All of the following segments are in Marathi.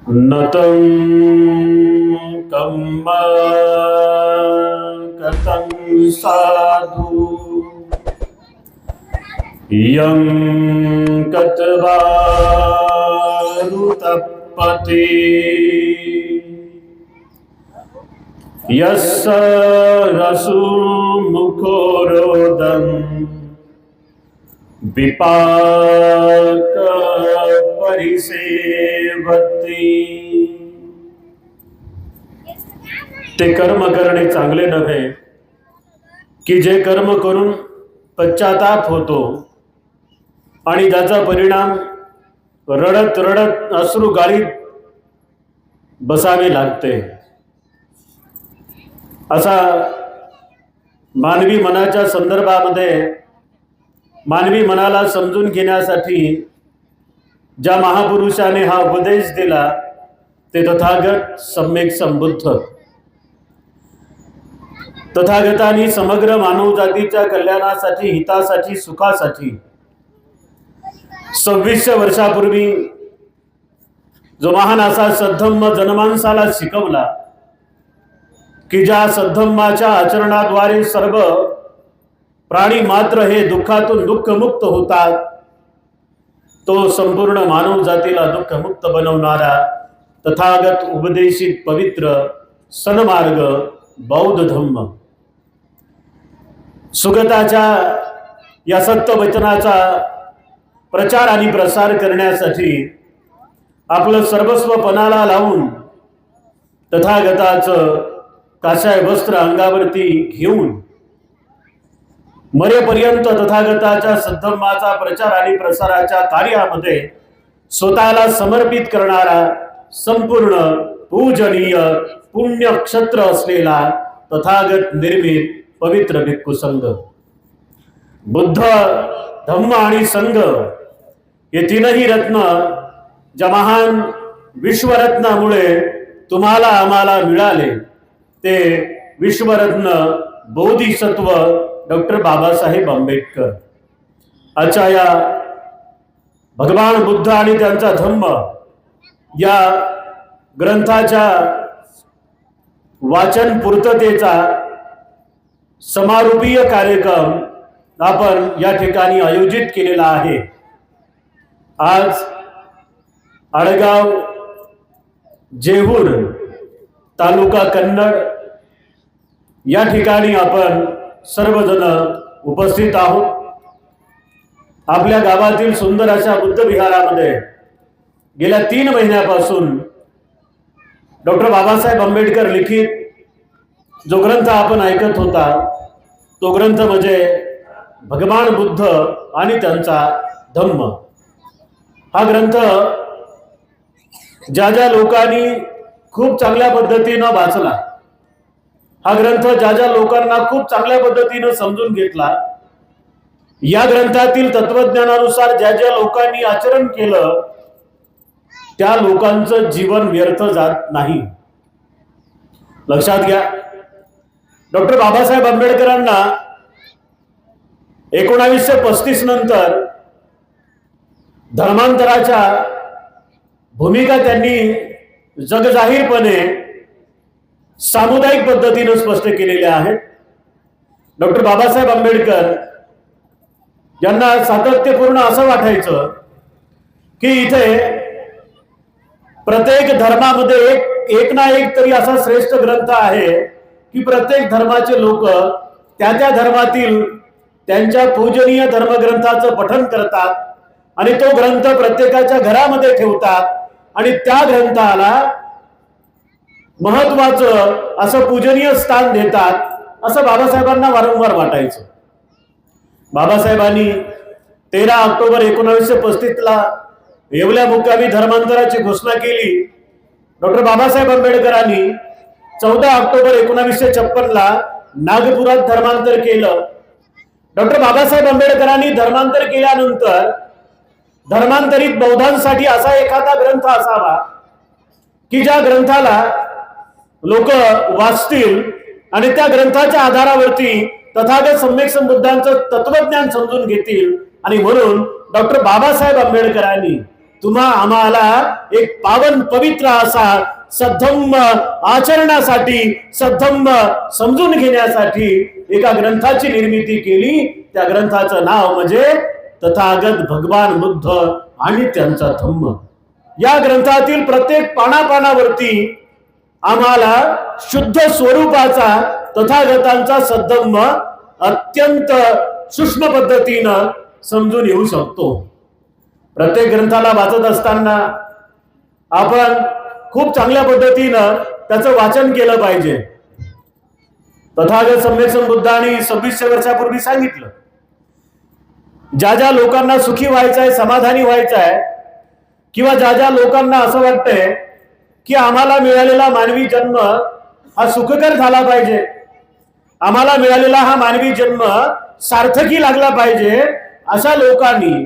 नतं कम्म कतं साधु यं कतवारुतपते यस्य रसुमुखोरोदं विपाक परिसेवती। ते कर्म करणे चांगले नव्हे की जे कर्म करून पश्चाताप होतो आणि त्याचा परिणाम रडत रडत अश्रू गाळीत बसावे लागते। असा मानवी मनाच्या संदर्भामध्ये मानवी मनाला समजून घेण्यासाठी ज्या महापुरुषाने हा उपदेश दिला ते तथागत सम्यक संबुद्ध। तथागतांनी समग्र मानव जातीच्या कल्याणासाठी, हितासाठी, सुखासाठी 2600 वर्षापूर्वी जो महान असा सद्धम्म जनमानसाला शिकवला की ज्या सद्धम्माच्या आचरणाद्वारे सर्व प्राणी मात्र हे दुःखातून दुःखमुक्त होतात, तो संपूर्ण मानव जातीला दुःखमुक्त बनवणारा तथागत उपदेशित पवित्र सन्मार्ग बौद्ध धम्म। सुगताच्या या सत्य वचनाचा प्रचार आणि प्रसार करण्यासाठी आपलं सर्वस्व पणाला लावून तथागताचं काशाय वस्त्र अंगावरती घेऊन मरेपर्यंत तथागताच्या सद्धम्माचा प्रचार आणि प्रसाराच्या कार्यामध्ये स्वतःला समर्पित करणारा संपूर्ण पूजनीय पुण्य क्षत्र असलेला तथागत निर्मित पवित्र भिक्खू संघ। बुद्ध, धम्म आणि संघ हे तीनही रत्न ज्या महान विश्वरत्नामुळे तुम्हाला आम्हाला मिळाले ते विश्वरत्न बोधिसत्व डॉक्टर बाबासाहेब आंबेडकर। आजच्या या भगवान बुद्ध आणि त्यांचा धम्म या ग्रंथाच्या वाचन पूर्ततेचा समारोपीय कार्यक्रम आपण या ठिकाणी आयोजित केलेला आहे। आज आडगाव जेहूर तालुका कन्नड या ठिकाणी आपण सर्वजण उपस्थित आहोत। आपल्या गावातील सुंदर अशा बुद्ध विहारामध्ये गेल्या 3 महिन्यापासून डॉक्टर बाबासाहेब आंबेडकर लिखित जो ग्रंथ आपण ऐकत होता तो ग्रंथ म्हणजे भगवान बुद्ध आणि त्यांचा धम्म। हा ग्रंथ ज्या ज्या लोकांनी खूप चांगल्या पद्धतीने वाचला, हा ग्रंथ ज्या ज्या लोकांना खूप चांगल्या पद्धतीने समजून घेतला, या ग्रंथातील तत्वज्ञानानुसार ज्या ज्या लोकांनी आचरण केलं त्या लोकांचं जीवन व्यर्थ जात नाही। लक्षात घ्या, डॉक्टर बाबासाहेब आंबेडकरांना 1935 नंतर धर्मांतराच्या भूमिका त्यांनी जगजाहीरपणे सामुदायिक पद्धतीने स्पष्ट केलेल्या आहेत। डॉक्टर बाबासाहेब आंबेडकर यांना सातत्यपूर्ण असं वाटायचं की इथे प्रत्येक धर्मामध्ये एक ना एक तरी असा श्रेष्ठ ग्रंथ आहे की प्रत्येक धर्माचे लोक त्या त्या धर्मातील त्यांच्या पूजनीय धर्मग्रंथाचं पठण करतात आणि तो ग्रंथ प्रत्येकाच्या घरामध्ये ठेवतात आणि त्या ग्रंथाला महत्वाचं असं पूजनीय स्थान देतात, असं बाबासाहेबांना वारंवार वाटायचं। बाबासाहेबांनी 13 ऑक्टोबर 1935 ला येवल्या मुक्कामी धर्मांतराची घोषणा केली। डॉक्टर बाबासाहेब आंबेडकरांनी 14 ऑक्टोबर 1956 ला नागपुरात धर्मांतर केलं। डॉक्टर बाबासाहेब आंबेडकरांनी धर्मांतर केल्यानंतर धर्मांतरित बौद्धांसाठी असा एखादा ग्रंथ असावा की ज्या ग्रंथाला लोक वाचतील आणि त्या ग्रंथाच्या आधारावरती तथागत सम्यक संबुद्धांचं तत्वज्ञान समजून घेतील। आणि म्हणून डॉक्टर बाबासाहेब आंबेडकरांनी तुम्हा आम्हाला एक पावन पवित्र असा सद्धम्म आचरणासाठी, सद्धम्म समजून घेण्यासाठी एका ग्रंथाची निर्मिती केली. त्या ग्रंथाचं नाव म्हणजे तथागत भगवान बुद्ध आणि त्यांचा धम्म. या ग्रंथातील प्रत्येक पानापानावरती आम्हाला शुद्ध स्वरूपाचा तथागतांचा सद्धम्म अत्यंत सूक्ष्म पद्धतीनं समजून येऊ शकतो. प्रत्येक ग्रंथाला वाचत असताना आपण खूप चांगल्या पद्धतीनं त्याचं वाचन केलं पाहिजे. तथागत सम्यक संबुद्धांनी 2600 वर्षापूर्वी सांगितलं, ज्या ज्या लोकांना सुखी व्हायचंय, समाधानी व्हायचंय, किंवा ज्या ज्या लोकांना असं वाटतंय की आम्हाला मिळालेला मानवी जन्म हा सुखकर झाला पाहिजे, आम्हाला मिळालेला हा मानवी जन्म सार्थकी लागला पाहिजे, अशा लोकांनी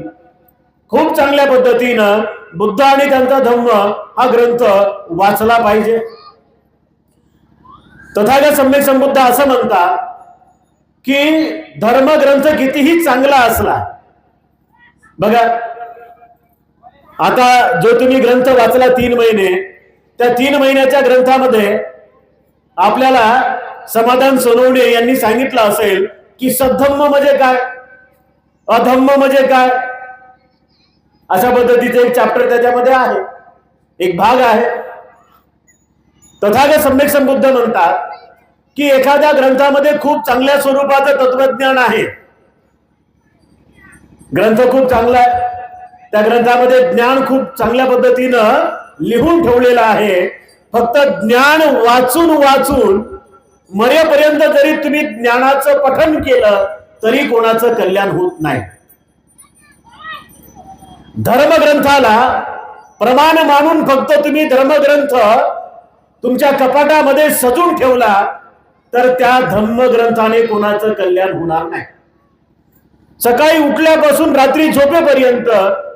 खूप चांगल्या पद्धतीनं बुद्ध आणि त्यांचा धम्म हा ग्रंथ वाचला पाहिजे. तथागत सम्यक संबुद्ध असं म्हणतात की धर्मग्रंथ कितीही चांगला असला, बघा आता जो तुम्ही ग्रंथ वाचला 3 महिने, त्या 3 महिन्याच्या ग्रंथामध्ये आपल्याला समाधान सोनवणे यांनी सांगितलं असेल की सद्धम्म म्हणजे काय, अधम्म म्हणजे काय, अशा पद्धतीचे एक चॅप्टर त्याच्यामध्ये आहे, एक भाग आहे. तथागत सम्यक संबुद्ध म्हणतात की एखाद्या ग्रंथामध्ये खूप चांगल्या स्वरूपाचं तत्वज्ञान आहे, ग्रंथ खूप चांगला आहे, त्या ग्रंथामध्ये ज्ञान खूप चांगल्या पद्धतीनं लिहून ठेवलेलं आहे. फक्त ज्ञान वाचून वाचून मरेपर्यंत जरी तुम्ही ज्ञानाचं पठन केलं तरी कोणाचं कल्याण होत नाही. धर्मग्रंथाला प्रमाण मानून फक्त तुम्ही धर्मग्रंथ तुमच्या कपाटामध्ये सजून ठेवला तर त्या धम्मग्रंथाने कोणाचं कल्याण होणार नाही. सकाळी उठल्यापासून रात्री झोपेपर्यंत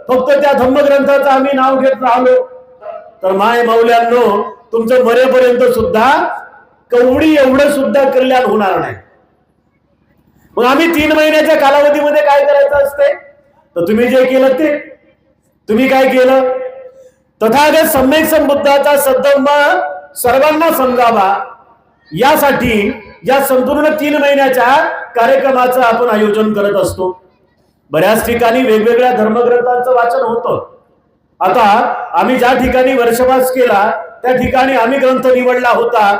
फक्त त्या धम्मग्रंथाचं आम्ही नाव घेत राहिलो तर माय माऊल्यांनो तुमचं मरेपर्यंत सुद्धा कवडी एवढं सुद्धा कल्याण होणार नाही. मग आम्ही 3 महिन्याच्या कालावधीमध्ये काय करायचं असते, तर तुम्ही जे केलं ते तुम्ही काय केलं, तथागत सम्यक संबुद्धाचा सद्धम्म सर्वांना समजावा यासाठी या संपूर्ण 3 महिन्याच्या कार्यक्रमाचं आपण आयोजन करत असतो. बऱ्याच ठिकाणी वेगवेगळ्या धर्मग्रंथांचं वाचन होतं. आता आम्ही ज्या ठिकाणी वर्षवास केला त्या ठिकाणी आम्ही ग्रंथ निवडला होता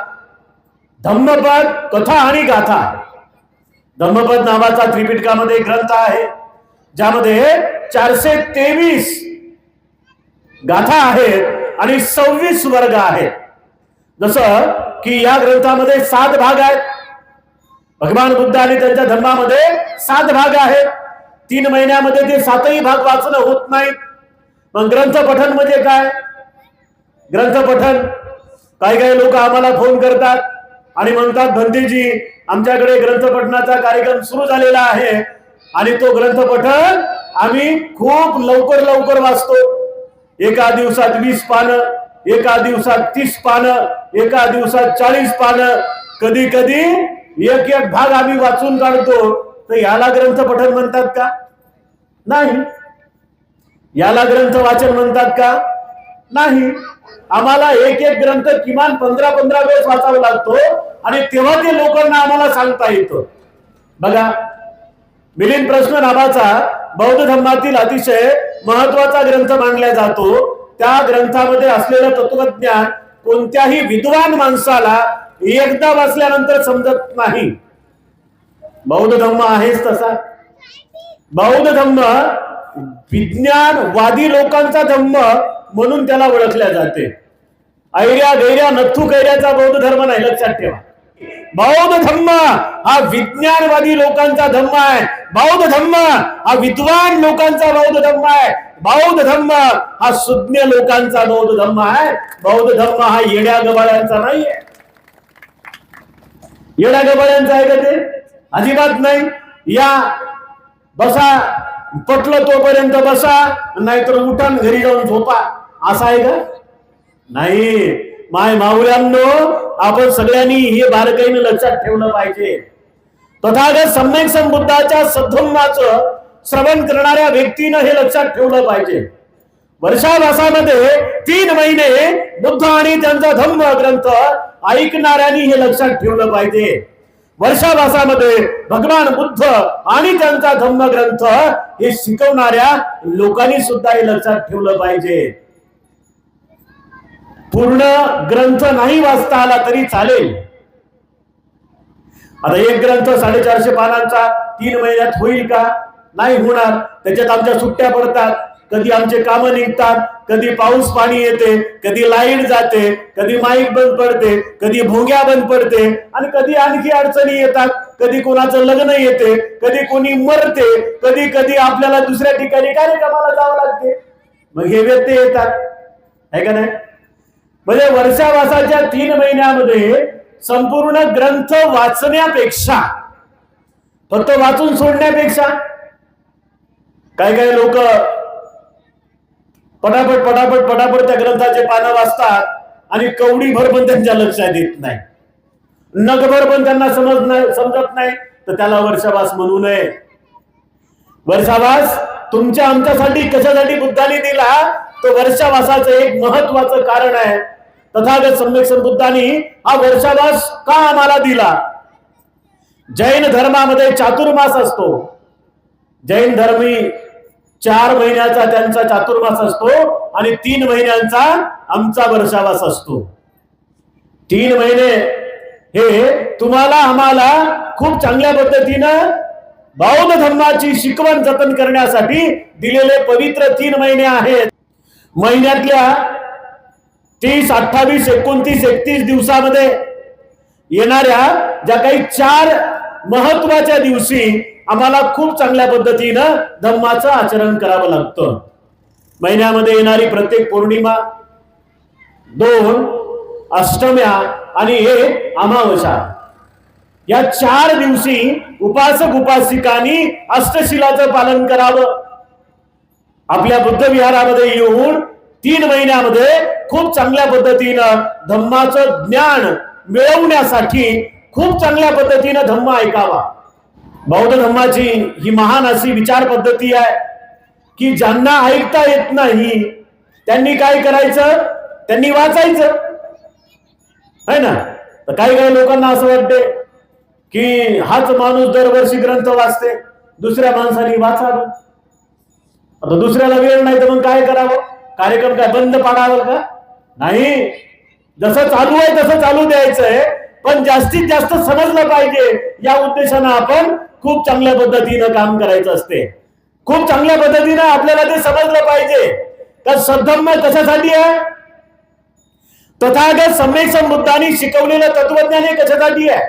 धम्मपद, कथा आणि गाथा. धम्मपद नावाचा त्रिपिटकामध्ये ग्रंथ आहे ज्यामध्ये 423 गाथा आहेत आणि 26 वर्ग आहेत. जसं की या ग्रंथामध्ये 7 भाग आहेत. भगवान बुद्ध आणि त्यांच्या धम्मामध्ये 7 भाग आहेत. 3 महिन्यामध्ये ते 7ही भाग वाचणं होत नाही. मग ग्रंथ पठन म्हणजे काय, ग्रंथ पठन काही लोक आम्हाला फोन करतात आणि म्हणतात भंतेजी आमच्याकडे ग्रंथ पठणाचा कार्यक्रम सुरू झालेला आहे आणि तो ग्रंथ पठण आम्ही खूप लवकर वाचतो. एका दिवसात 20 पानं, एका दिवसात 30 पानं, एका दिवसात 40 पानं, कधी कधी एक भाग आम्ही वाचून काढतो. तर याला ग्रंथ पठण म्हणतात का? नाही. याला ग्रंथ वाचन म्हणतात का? नाही. आम्हाला एक ग्रंथ किमान 15 वेळेस वाचावा लागतो आणि तेव्हा ते लोकांना आम्हाला सांगता येतं. बघा, मिलिंद प्रश्न नावाचा बौद्ध धर्मातील अतिशय महत्वाचा ग्रंथ मानला जातो. त्या ग्रंथामध्ये असलेलं तत्वज्ञान कोणत्याही विद्वान माणसाला एकदा वाचल्यानंतर समजत नाही. बौद्ध धम्म आहेच तसा. बौद्ध धम्म विज्ञानवादी लोकांचा धम्म म्हणून त्याला ओळखल्या जाते. ऐर्या गैर्या नथू कैर्याचा बौद्ध धर्म नाही, लक्षात ठेवा. बौद्ध धम्म हा विज्ञानवादी लोकांचा धम्म आहे. बौद्ध धम्म हा विद्वान लोकांचा बौद्ध धम्म आहे. बौद्ध धम्म हा सुज्ञ लोकांचा बौद्ध धम्म आहे. बौद्ध धम्म हा येड्या गबाळ्यांचा नाहीये. येड्या गबाळ्यांचा आहे का ते? अजिबात नाही. या बसा, पटलं तोपर्यंत बसा, नाहीतर उठान घरी जाऊन झोपा, असं आहे का? नाही. माय माऊल्यांनो, आपण सगळ्यांनी हे बारकाईने लक्षात ठेवलं पाहिजे. तथागत सम्यक संबुद्धाच्या सद्धम्माचं श्रवण करणाऱ्या व्यक्तीनं हे लक्षात ठेवलं पाहिजे. वर्षावासामध्ये 3 महिने बुद्ध आणि त्यांचा धम्म ग्रंथ ऐकणाऱ्यांनी हे लक्षात ठेवलं पाहिजे. वर्षावासामध्ये भगवान बुद्ध आणि त्यांचा धम्म ग्रंथ हे शिकवणाऱ्या लोकांनी सुद्धा हे लक्षात ठेवलं पाहिजे. पूर्ण ग्रंथ नाही वाचता आला तरी चालेल. आता एक ग्रंथ 450 पानांचा 3 महिन्यात होईल का? नाही होणार. त्याच्यात आमच्या सुट्ट्या पडतात, कधी आमचे कामं निघतात, कधी पाऊस पाणी येते, कधी लाईट जाते, कधी माईक बंद पडते, कधी भोंग्या बंद पडते, आणि कधी आणखी अडचणी येतात. कधी कोणाचं लग्न येते, कधी कोणी मरते, कधी कधी आपल्याला दुसऱ्या ठिकाणी कार्यक्रमाला जावं लागते. मग हे व्यत्यय येतात, आहे का नाही? म्हणजे वर्षावासाच्या 3 महिन्यामध्ये संपूर्ण ग्रंथ वाचण्यापेक्षा, फक्त वाचून सोडण्यापेक्षा, काही काही लोक पटापट पटापट पटापट त्या ग्रंथाचे पानं वाचतात आणि कवडीभर पण त्यांच्या लक्षात येत नाही, नगभर पण त्यांना समजत नाही, तर त्याला वर्षावास म्हणू नये. वर्षावास तुमच्या आमच्यासाठी कशासाठी बुद्धाने दिला? तो वर्षावासाचं एक महत्वाचं कारण आहे. तथागत सम्यक बुद्धांनी हा वर्षावास का आम्हाला दिला? जैन धर्मामध्ये चातुर्मास असतो. जैन धर्मी 4 महिन्याचा त्यांचा चातुर्मास असतो आणि 3 महिन्यांचा आमचा वर्षावास असतो. 3 महिने हे तुम्हाला आम्हाला खूप चांगल्या पद्धतीनं बौद्ध धर्माची शिकवण जतन करण्यासाठी दिलेले पवित्र 3 महिने आहेत. महिन्यातल्या 30, 28, 29, 31 दिवसामध्ये येणाऱ्या ज्या काही 4 महत्वाच्या दिवशी आम्हाला खूप चांगल्या पद्धतीनं धम्माचं आचरण करावं लागतं. महिन्यामध्ये येणारी प्रत्येक पौर्णिमा, 2 अष्टम्या आणि 1 अमावस्या, या 4 दिवशी उपासक उपासिकांनी अष्टशिलाचं पालन करावं. आपल्या बुद्ध विहारामध्ये येऊन 3 महिन्यामध्ये खूप चांगल्या पद्धतीनं धम्माचं ज्ञान मिळवण्यासाठी खूप चांगल्या पद्धतीनं धम्म ऐकावा. बौद्ध धर्माची ही महान अशी विचार पद्धती आहे की ज्यांना ऐकता येत नाही त्यांनी काय करायचं? त्यांनी वाचायचं, है ना? तर काही काही लोकांना असं वाटते की हाच माणूस दरवर्षी ग्रंथ वाचते, दुसऱ्या माणसाने वाचावं. आता दुसऱ्याला वेळ नाही तर मग काय करावं? कार्यक्रम काय बंद पाडावं का? नाही, जसं चालू आहे तसं चालू द्यायचंय, पण जास्तीत जास्त समजलं पाहिजे या उद्देशानं आपण खूप चांगल्या पद्धतीनं काम करायचं असते. खूप चांगल्या पद्धतीनं आपल्याला ते समजलं पाहिजे का सद्धम्म कशासाठी आहे? तथागत सम्यक बुद्धांनी शिकवलेलं तत्वज्ञान हे कशासाठी आहे?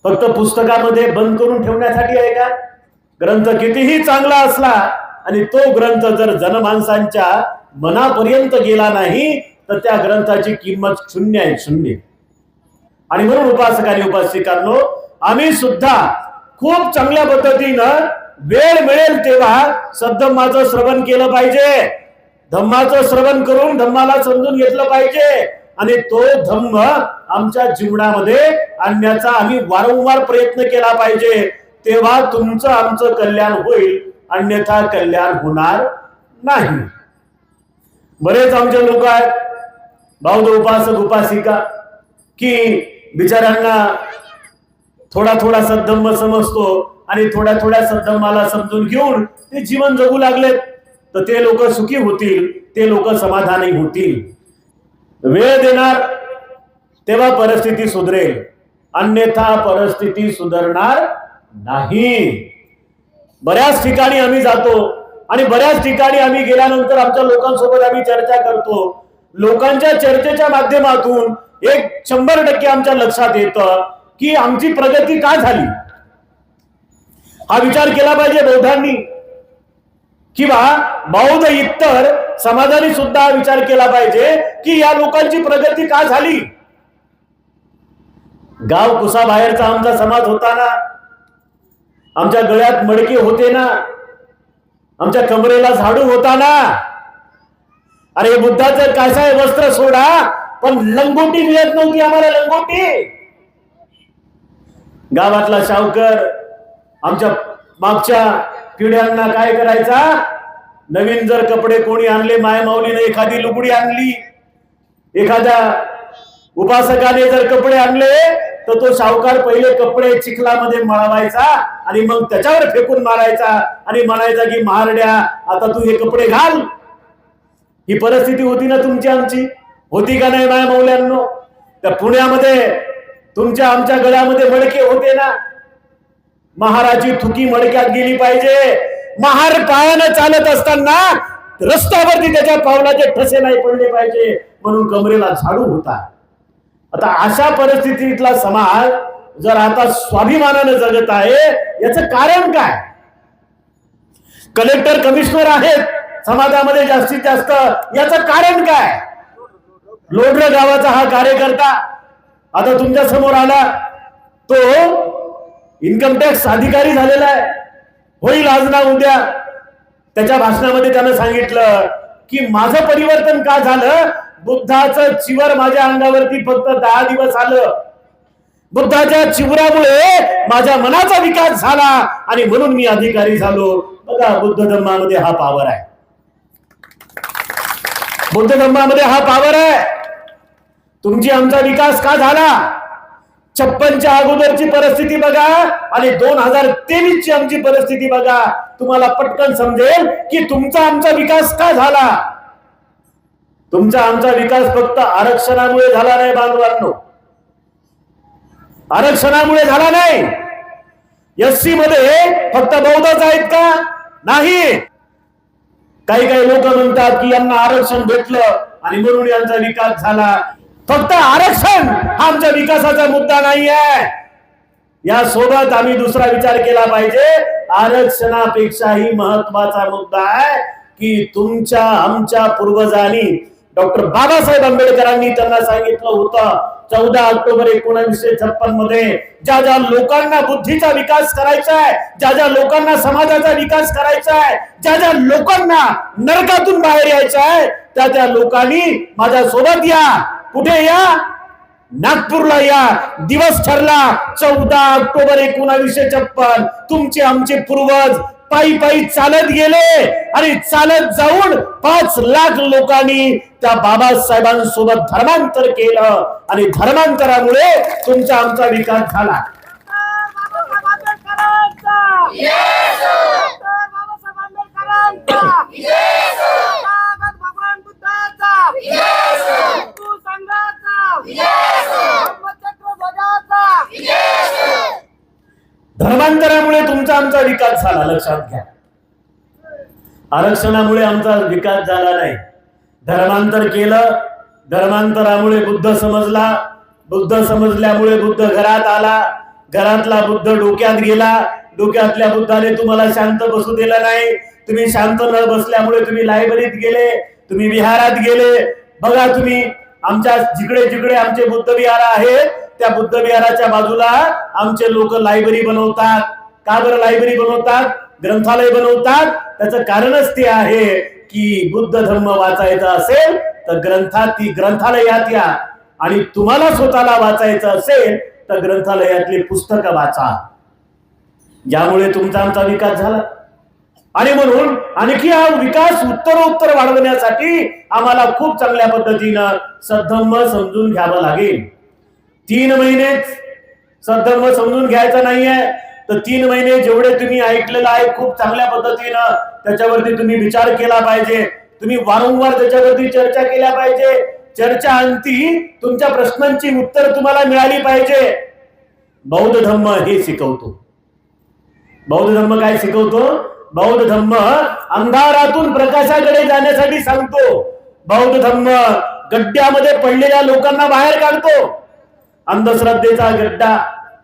फक्त पुस्तकामध्ये बंद करून ठेवण्यासाठी आहे का? ग्रंथ कितीही चांगला असला आणि तो ग्रंथ जर जनमानसांच्या मनापर्यंत गेला नाही तर त्या ग्रंथाची किंमत शून्य आहे, शून्य. आणि म्हणून उपासकांनी उपासिकांनो, आम्ही सुद्धा खूप चांगल्या पद्धतीनं वेळ मिळेल तेव्हा सद्धम्माचं श्रवण केलं पाहिजे. धम्माचं श्रवण करून धम्माला समजून घेतलं पाहिजे आणि तो धम्म आमच्या जीवनामध्ये आणण्याचा आम्ही वारंवार प्रयत्न केला पाहिजे. तेव्हा तुमचं आमचं कल्याण होईल, अन्यथा कल्याण होणार नाही. बरेच आमचे लोक आहेत बौद्ध उपासक उपासिका की बिचाऱ्यांना थोडा थोडा सद्धम्म समजतो आणि थोड्या थोड्या सद्धम्माला समजून घेऊन ते जीवन जगू लागलेत. तर ते लोक सुखी होतील, ते लोक समाधानी होतील. वेळ देणार तेव्हा परिस्थिती सुधरेल, अन्यथा परिस्थिती सुधारणार नाही. बऱ्याच ठिकाणी आम्ही जातो आणि बऱ्याच ठिकाणी आम्ही गेल्यानंतर आमच्या लोकांसोबत आम्ही चर्चा करतो. लोकांच्या चर्चेच्या माध्यमातून 100% आमच्या लक्षात येतं की आमची प्रगती का झाली. हा विचार केला पाहिजे बौद्धांनी किंवा बौद्ध इतर समाजाने सुद्धा विचार केला पाहिजे की या लोकांची प्रगती का झाली. गाव कुसाबाहेरचा आमचा समाज होता ना, आमच्या गळ्यात मडके होते ना, आमच्या कमरेला झाडू होता ना. अरे बुद्धाचं कासाय वस्त्र सोडा, पण लंगोटी मिळत नव्हती आम्हाला, लंगोटी. गावातला शावकर आमच्या मागच्या पिढ्यांना काय करायचा? नवीन जर कपडे कोणी आणले, मायमाऊलीने एखादी लुगडी आणली, एखाद्या उपासकाने जर कपडे आणले, तर तो सावकार पहिले कपडे चिखलामध्ये मळवायचा आणि मग त्याच्यावर फेकून मारायचा आणि म्हणायचा की महारड्या आता तू हे कपडे घाल. ही परिस्थिती होती ना तुमची आमची, होती का नाही मायमाऊल्यांनो? त्या पुण्यामध्ये तुमच्या आमच्या गळ्यामध्ये मडके होते ना. महाराची थुकी मडक्यात गेली पाहिजे. महार पायानं चालत असताना रस्त्यावरती त्याच्या पावलाचे ठसे नाही पडले पाहिजे म्हणून कमरेला झाडू होता. आता अशा परिस्थितीतला समाज जर आता स्वाभिमानानं जगत आहे, याचं कारण काय? कलेक्टर कमिशनर आहेत समाजामध्ये जास्तीत जास्त, याचं कारण काय? लोढर गावाचा हा कार्यकर्ता आता तुमच्या समोर आला, तो इन्कम टॅक्स अधिकारी झालेला आहे, होईल आज ना उद्या. त्याच्या भाषणामध्ये त्यानं सांगितलं की माझं परिवर्तन का झालं? बुद्धाचं चिवर माझ्या अंगावरती फक्त 10 दिवस आलं. बुद्धाच्या चिवरामुळे माझ्या मनाचा विकास झाला आणि म्हणून मी अधिकारी झालो. बघा, बुद्ध धर्मामध्ये हा पावर आहे. बुद्ध धर्मामध्ये हा पावर आहे. तुमची आमचा विकास का झाला? 56च्या अगोदरची परिस्थिती बघा आणि 2023 ची आमची परिस्थिती बघा, तुम्हाला पटकन समजेल की तुमचा आमचा विकास का झाला. तुमचा आमचा विकास फक्त आरक्षणामुळे झाला नाही बांधवांनो, आरक्षणामुळे झाला नाही. एससी मध्ये फक्त बौद्धच आहेत का? नाही. काही काही लोक म्हणतात की यांना आरक्षण भेटलं आणि म्हणून यांचा विकास झाला. फक्त आरक्षण हा आमच्या विकासाचा मुद्दा नाही आहे. यासोबत आम्ही दुसरा विचार केला पाहिजे. आरक्षणापेक्षाही महत्वाचा मुद्दा आहे की तुमच्या आमच्या पूर्वजांनी, डॉक्टर बाबासाहेब आंबेडकरांनी त्यांना सांगितलं होतं 14 ऑक्टोबर 1956 मध्ये, ज्या ज्या लोकांना बुद्धीचा विकास करायचा आहे, ज्या ज्या लोकांना समाजाचा विकास करायचा आहे, ज्या ज्या लोकांना नरकातून बाहेर यायचं आहे, त्या त्या लोकांनी माझ्या सोबत या. कुठे या? नागपूरला या. दिवस ठरला 14 ऑक्टोबर 1956. तुमचे आमचे पूर्वज पायी पायी चालत गेले आणि चालत जाऊन 5 लाख लोकांनी त्या बाबासाहेबांसोबत धर्मांतर केलं आणि धर्मांतरामुळे तुमचा आमचा विकास झाला. धर्मांतरामुळे तुमचा आमचा विकास झाला, लक्षात घ्या. आरक्षणामुळे आमचा विकास झाला नाही. धर्मांतर केलं, धर्मांतरामुळे बुद्ध समजला, बुद्ध समजल्यामुळे बुद्ध घरात आला, घरातला बुद्ध डोक्यात गेला, डोक्यातल्या बुद्धाने तुम्हाला शांत बसू दिलं नाही. तुम्ही शांत न बसल्यामुळे तुम्ही लायब्ररीत गेले, तुम्ही विहारात गेले. बघा, तुम्ही आमच्या जिकडे जिकडे आमचे बुद्ध विहार आहेत त्या बुद्ध विहाराच्या बाजूला आमचे लोक लायब्ररी बनवतात. का बरं लायब्ररी बनवतात? ग्रंथालय बनवतात. त्याचं कारणच ते आहे की बुद्ध धर्म वाचायचा असेल तर ग्रंथालयात या आणि तुम्हाला स्वतःला वाचायचं असेल तर ग्रंथालयातली पुस्तकं वाचा. ज्यामुळे तुमचा आमचा विकास झाला. आणि म्हणून आणखी हा विकास उत्तरोत्तर वाढवण्यासाठी आम्हाला खूप चांगल्या पद्धतीनं सद्धम्म समजून घ्यावं लागेल. 3 महिनेच सद्धम्म समजून घ्यायचं नाहीये, तर 3 महिने जेवढे तुम्ही ऐकलेलं आहे खूप चांगल्या पद्धतीनं त्याच्यावरती तुम्ही विचार केला पाहिजे. तुम्ही वारंवार त्याच्यावरती चर्चा केल्या पाहिजे. चर्चा अंती तुमच्या प्रश्नांची उत्तर तुम्हाला मिळाली पाहिजे. बौद्ध धर्म हे शिकवतो. बौद्ध धर्म काय शिकवतो? बौद्ध धर्म अंधारातून प्रकाशाकडे जाण्यासाठी सांगतो. बौद्ध धर्म गड्ड्यामध्ये पडलेल्या लोकांना बाहेर काढतो. अंधश्रद्धेचा गड्डा,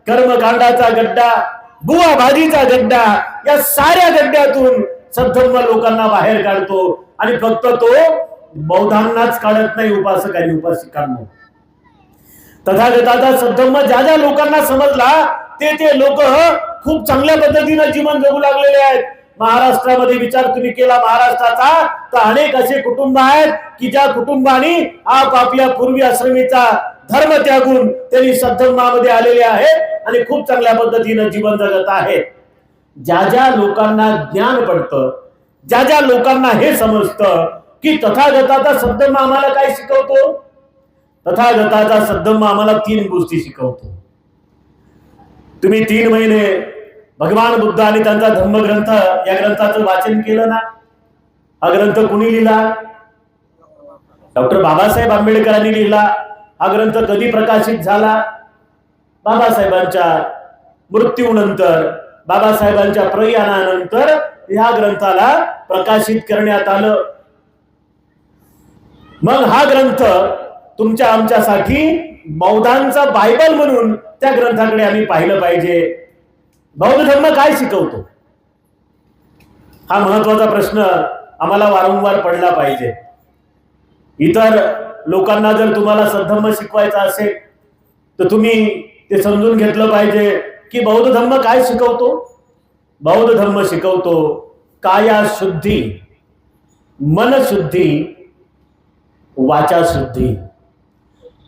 कर्मकांडाचा गड्डा, बुवा भाजीचा गड्डा, या साऱ्या गड्ड्यातून सद्धर्म लोकांना बाहेर काढतो. आणि फक्त तो बौद्धांनाच काढत नाही, उपासक आणि उपासिकांना. तथागताचा सद्धर्म ज्या ज्या लोकांना समजला ते लोक खूप चांगल्या पद्धतीने जीवन जगू लागलेले आहेत. महाराष्ट्रामध्ये विचार तुम्ही केला महाराष्ट्राचा, तर अनेक असे कुटुंब आहेत की ज्या कुटुंबांनी आपापल्या पूर्वी आश्रमीचा धर्म त्यागून त्यांनी सद्धर्मामध्ये आलेले आहेत आणि खूप चांगल्या पद्धतीने जीवन जगत आहेत. ज्या ज्या लोकांना ज्ञान पडतं, ज्या ज्या लोकांना हे समजतं की तथागताचा सद्धम्म आम्हाला काय शिकवतो, तथागताचा सद्धम्म आम्हाला 3 गोष्टी शिकवतो. तुम्ही 3 महिने भगवान बुद्ध आणि त्यांचा धम्मग्रंथ या ग्रंथाचं वाचन केलं ना. हा ग्रंथ कुणी लिहिला? डॉक्टर बाबासाहेब आंबेडकरांनी लिहिला. हा ग्रंथ कधी प्रकाशित झाला? बाबासाहेबांच्या मृत्यूनंतर, बाबासाहेबांच्या प्रयाणानंतर या ग्रंथाला प्रकाशित करण्यात आलं. मग हा ग्रंथ तुमच्या आमच्यासाठी बौद्धांचा बायबल म्हणून त्या ग्रंथाकडे आम्ही पाहिलं पाहिजे. बौद्ध धर्म काय शिकवतो, हा महत्वाचा प्रश्न आम्हाला वारंवार पडला पाहिजे. इतर लोकांना जर तुम्हाला सद्धम्म शिकवायचा असेल तर तुम्ही ते समजून घेतलं पाहिजे की बौद्ध धर्म काय शिकवतो. बौद्ध धर्म शिकवतो काया शुद्धी, मन शुद्धी, वाचा शुद्धी.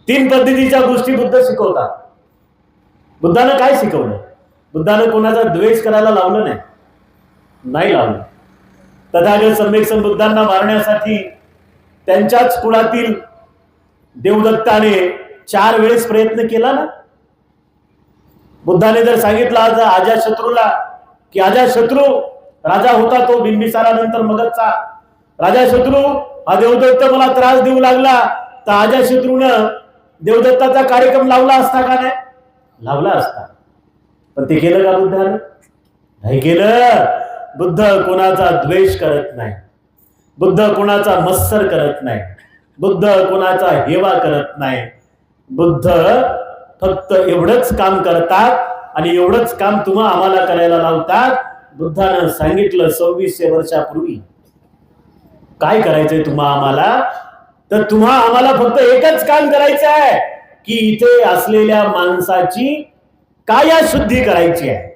3 पद्धतीच्या गोष्टी बुद्ध शिकवतात. बुद्धानं काय शिकवलं? बुद्धानं कोणाचा द्वेष करायला लावलं नाही लावलं. तथागत सम्यक संबुद्धांना मारण्यासाठी त्यांच्याच कुळातील देवदत्ताने 4 वेळेस प्रयत्न केला ना. बुद्धाने जर सांगितलं आज अजातशत्रूला की अजातशत्रू राजा होता तो बिंबिसारानंतर मगधचा राजाशत्रू, हा देवदत्त मला त्रास देऊ लागला, तर अजातशत्रूनं देवदत्ताचा कार्यक्रम लावला असता का? नाही लावला असता. पण ते केलं का बुद्धाने? नाही केलं. बुद्ध कोणाचा द्वेष करत नाही, बुद्ध कोणाचा मत्सर करत नाही, बुद्ध कोणाचा हेवा करत नाही. बुद्ध फक्त एवढंच काम करतात आणि एवढंच काम तुम्हा आम्हाला करायला लावतात. बुद्धानं सांगितलं 2600 वर्षापूर्वी काय करायचंय तुम्हा आम्हाला, तर तुम्हा आम्हाला फक्त एकच काम करायचं आहे की इथे असलेल्या माणसाची काया शुद्धी करायची आहे.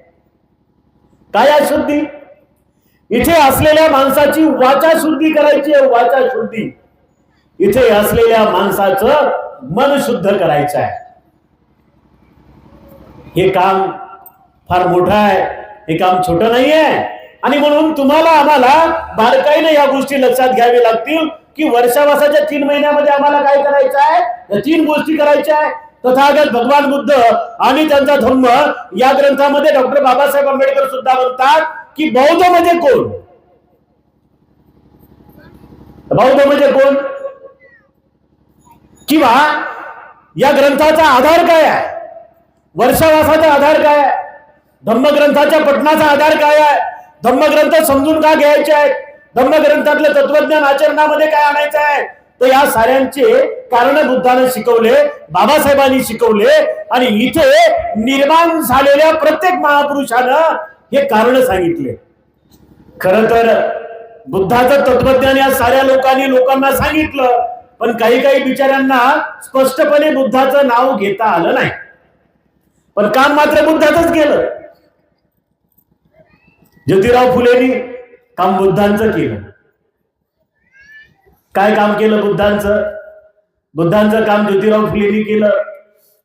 काया शुद्धी. इथे असलेल्या माणसाची वाचा शुद्धी करायची आहे. वाचा शुद्धी. इथे असलेल्या माणसाचं मन शुद्ध करायचं आहे. हे काम फार मोठं आहे, हे काम छोटं नाहीये. आणि म्हणून तुम्हाला आम्हाला बारकाईने या गोष्टी लक्षात घ्यावी लागतील की वर्षावासाच्या 3 महिन्यामध्ये आम्हाला काय करायचं आहे, या 3 गोष्टी करायच्या आहे. तथागत भगवान बुद्ध आणि त्यांचा धम्म या ग्रंथामध्ये डॉक्टर बाबासाहेब आंबेडकर सुद्धा म्हणतात की बौद्ध म्हणजे कोण, बौद्ध म्हणजे कोण, किंवा या ग्रंथाचा आधार काय आहे, वर्षावासाचा आधार काय आहे, धम्मग्रंथाच्या पठणाचा आधार काय आहे, धम्मग्रंथ समजून का घ्यायचे आहेत, धम्मग्रंथातलं तत्वज्ञान आचरणामध्ये काय आणायचं आहे. तर या साऱ्यांचे कारण बुद्धाने शिकवले, बाबासाहेबांनी शिकवले. आणि इथे निर्माण झालेल्या प्रत्येक महापुरुषानं हे कारण सांगितले. खर तर बुद्धाचं तत्वज्ञान या साऱ्या लोकांना सांगितलं, पण काही काही बिचाऱ्यांना स्पष्टपणे बुद्धाचं नाव घेता आलं नाही, पण काम मात्र बुद्धाचंच केलं. ज्योतिराव फुलेंनी काम बुद्धांचं केलं. काय काम केलं बुद्धांचं? बुद्धांचं काम ज्योतिराव फुलेंनी केलं.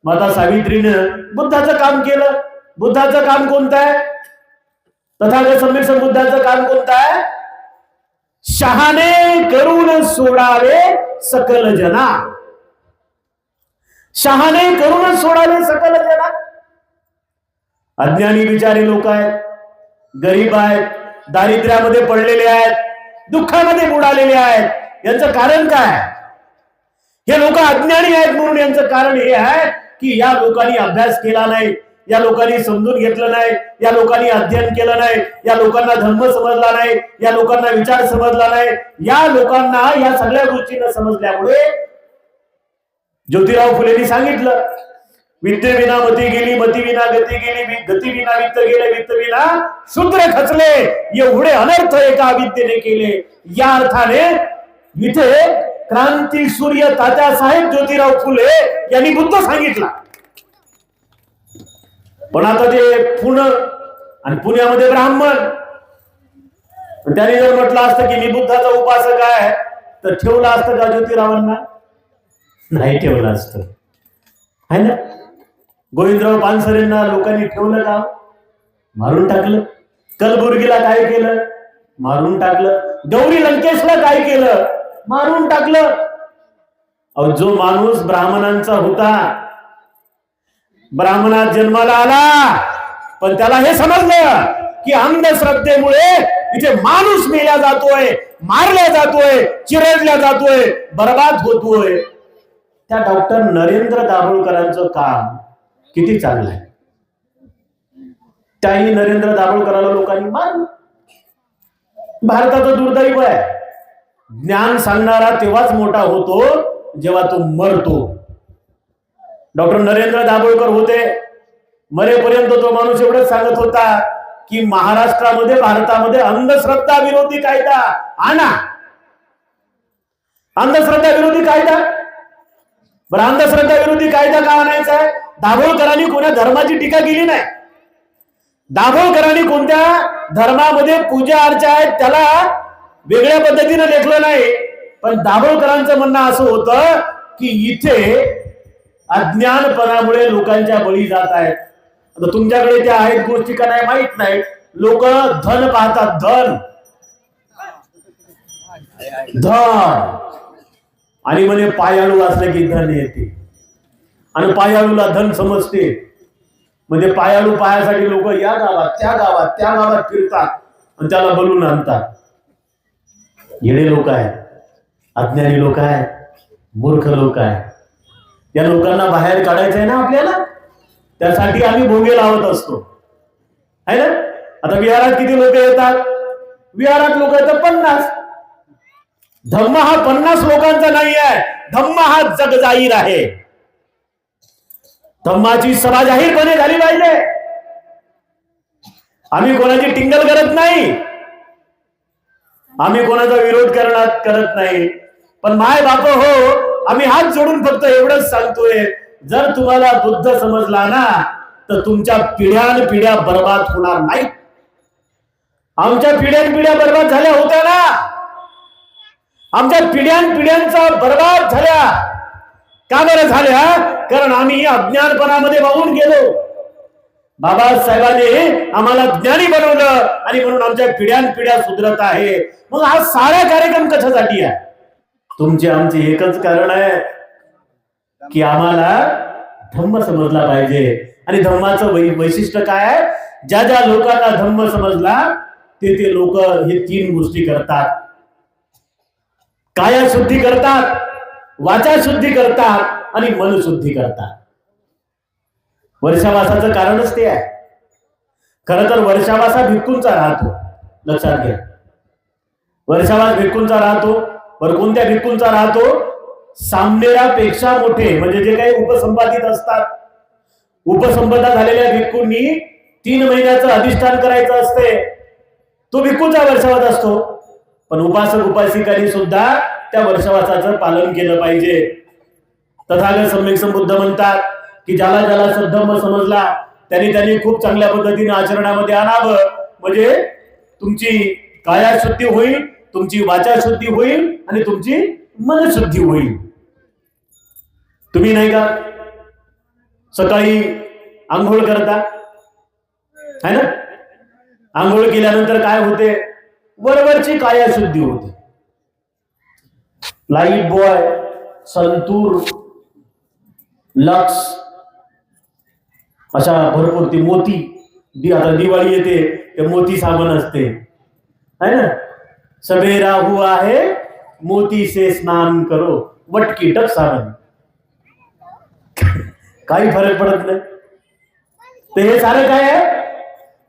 माता सावित्रीनं बुद्धाचं काम केलं. बुद्धाचं काम कोणतं आहे? तथागत सम्यक संबुद्धाचं काम कोणतं आहे? शहाणे करून सोडावे सकल जना. शहाणे करून सोडावे सकल जना. अज्ञानी बिचारी लोक आहेत, गरीब आहेत, दारिद्र्यामध्ये पडलेले आहेत, दुःखामध्ये बुडालेले आहेत. यांचं कारण काय? हे लोक अज्ञानी आहेत म्हणून यांचं कारण हे आहे की या लोकांनी अभ्यास केला नाही, या लोकांनी समजून घेतलं नाही, या लोकांनी अध्ययन केलं नाही, या लोकांना धर्म समजला नाही, या लोकांना विचार समजला नाही. या लोकांना या सगळ्या गोष्टी न समजल्यामुळे ज्योतिराव फुलेंनी सांगितलं, विद्येविना मती गेली, मती विना गती गेली, गती विना वित्त गेले, वित्त विना शूद्र खचले. एवढे अनर्थ एका विद्येने केले. या अर्थाने इथे क्रांती सूर्य तात्यासाहेब ज्योतिराव फुले यांनी बुद्ध सांगितला. पण आता ते पुणे आणि पुण्यामध्ये ब्राह्मण, त्यांनी जर म्हटलं असतं की मी बुद्धाचा उपासक आहे तर ठेवलं असतं का ज्योतिरावांना? नाही ठेवलं असतं, है ना. गोविंदराव पानसरेंना लोकांनी ठेवलं का? मारून टाकलं. कलबुर्गीला काय केलं? मारून टाकलं. गौरी लंकेशला काय केलं? मारून टाकलं. अहो, जो माणूस ब्राह्मणांचा होता, ब्राह्मणात जन्माला आला, पण त्याला हे समजलं की अंधश्रद्धेमुळे इथे माणूस मेला जातोय, मारला जातोय, चिरडला जातोय, बर्बाद होतोय. त्या डॉक्टर नरेंद्र दाभोळकरांचं काम किती चांगलं आहे. त्याही नरेंद्र दाभोळकराला लोकांनी मारलं. भारताचं दुर्दैव आहे. ज्ञान सांगणारा तेव्हाच मोठा होतो जेव्हा तो मरतो. डॉक्टर नरेंद्र दाभोळकर होते, मरेपर्यंत तो माणूस एवढंच सांगत होता की महाराष्ट्रामध्ये, भारतामध्ये अंधश्रद्धा विरोधी कायदा आणा. अंधश्रद्धा विरोधी कायदा. बरं, अंधश्रद्धा विरोधी कायदा का आणायचा आहे? दाभोळकरांनी कोणत्या धर्माची टीका केली नाही. दाभोळकरांनी कोणत्या धर्मामध्ये पूजा अर्चा आहे त्याला वेगळ्या पद्धतीने लेखलं नाही. पण दाभोळकरांचं म्हणणं असं होतं की इथे अज्ञानपणामुळे लोकांच्या बळी जात आहेत. आता तुमच्याकडे त्या आहेत गोष्टी का नाही माहित नाही. लोक धन पाहतात, धन धन, आणि म्हणे पायाळू असलं की धन येते, आणि पायाळूला धन समजते. म्हणजे पायाळू पायासाठी लोक या गावात त्या गावात त्या गावात फिरतात आणि त्याला बोलून आणतात. येडे लोक आहेत, अज्ञानी लोक आहेत, मूर्ख लोक आहेत. या लोकांना बाहेर काढायचं आहे ना आपल्याला, त्यासाठी आम्ही भोगे लावत असतो, आहे ना. आता विहारात किती लोक येतात? विहारात लोक येतात 50. धम्म हा 50 लोकांचा नाही आहे. धम्म हा जगजाहीर आहे. धम्माची सभा जाहीरपणे झाली पाहिजे. आम्ही कोणाची टिंगल करत नाही, आम्ही कोणाचा विरोध करत नाही. पण माय बाप हो, आम्ही हात जोडून फक्त एवढंच सांगतोय, जर तुम्हाला बुद्ध समजला ना तर तुमच्या पिढ्यानपिढ्या बर्बाद होणार नाही. आमच्या पिढ्यानपिढ्या बर्बाद झाल्या होत्या ना. आमच्या पिढ्यांचा बर्बाद झाल्या. का बरं झाल्या? कारण आम्ही अज्ञानपणामध्ये वाहून गेलो. बाबासाहेबांनी आम्हाला ज्ञानी बनवलं आणि म्हणून आमच्या पिढ्यानपिढ्या सुधरत आहे. मग हा सारा कार्यक्रम कशासाठी आहे? तुमचे आमचे एकच कारण आहे की आम्हाला धम्म समजला पाहिजे. आणि धम्माचं वैशिष्ट्य काय आहे? ज्या ज्या लोकांना धम्म समजला ते लोक हे 3 गोष्टी करतात. काया शुद्धी करतात, वाचा शुद्धी करतात आणि मन शुद्धी करतात. वर्षावासाचं कारणच ते आहे. खरं तर वर्षावासा भिक्खूंचा राहतो, लक्षात घ्या. वर्षावास भिक्खूंचा राहतो. बरं, कोणत्या भिक्खूंचा राहतो? सामनेरापेक्षा मोठे, म्हणजे जे काही उपसंपादित असतात. उपसंपदा झालेल्या भिक्खूंनी 3 महिन्याचं अधिष्ठान करायचं असते. तो भिक्खूंचा वर्षावास असतो. पण उपासक उपासिकांनी सुद्धा त्या वर्षवासाचं पालन केलं पाहिजे. तथागत सम्यक संबुद्ध म्हणतात की ज्याला ज्याला सद्धम्म समजला त्यांनी खूप चांगल्या पद्धतीने आचरणामध्ये आणावं. म्हणजे तुमची काया शुद्धी होईल, तुमची वाचा शुद्धी होईल आणि तुमची मनशुद्धी होईल. तुम्ही नाही का सकाळी आंघोळ करता, है ना? आंघोळ केल्यानंतर काय होते? वरवरची काया शुद्धी होते. लाईट बॉय, संतूर, लक्स, अशा भरपूर ती मोती, आता दिवाळी येते ते मोती साबण असते, है ना. सवेरा हुआ है मोती से स्नान करो, वटकीटक साबण. काही फरक पडत नाही. तर हे सारं काय आहे?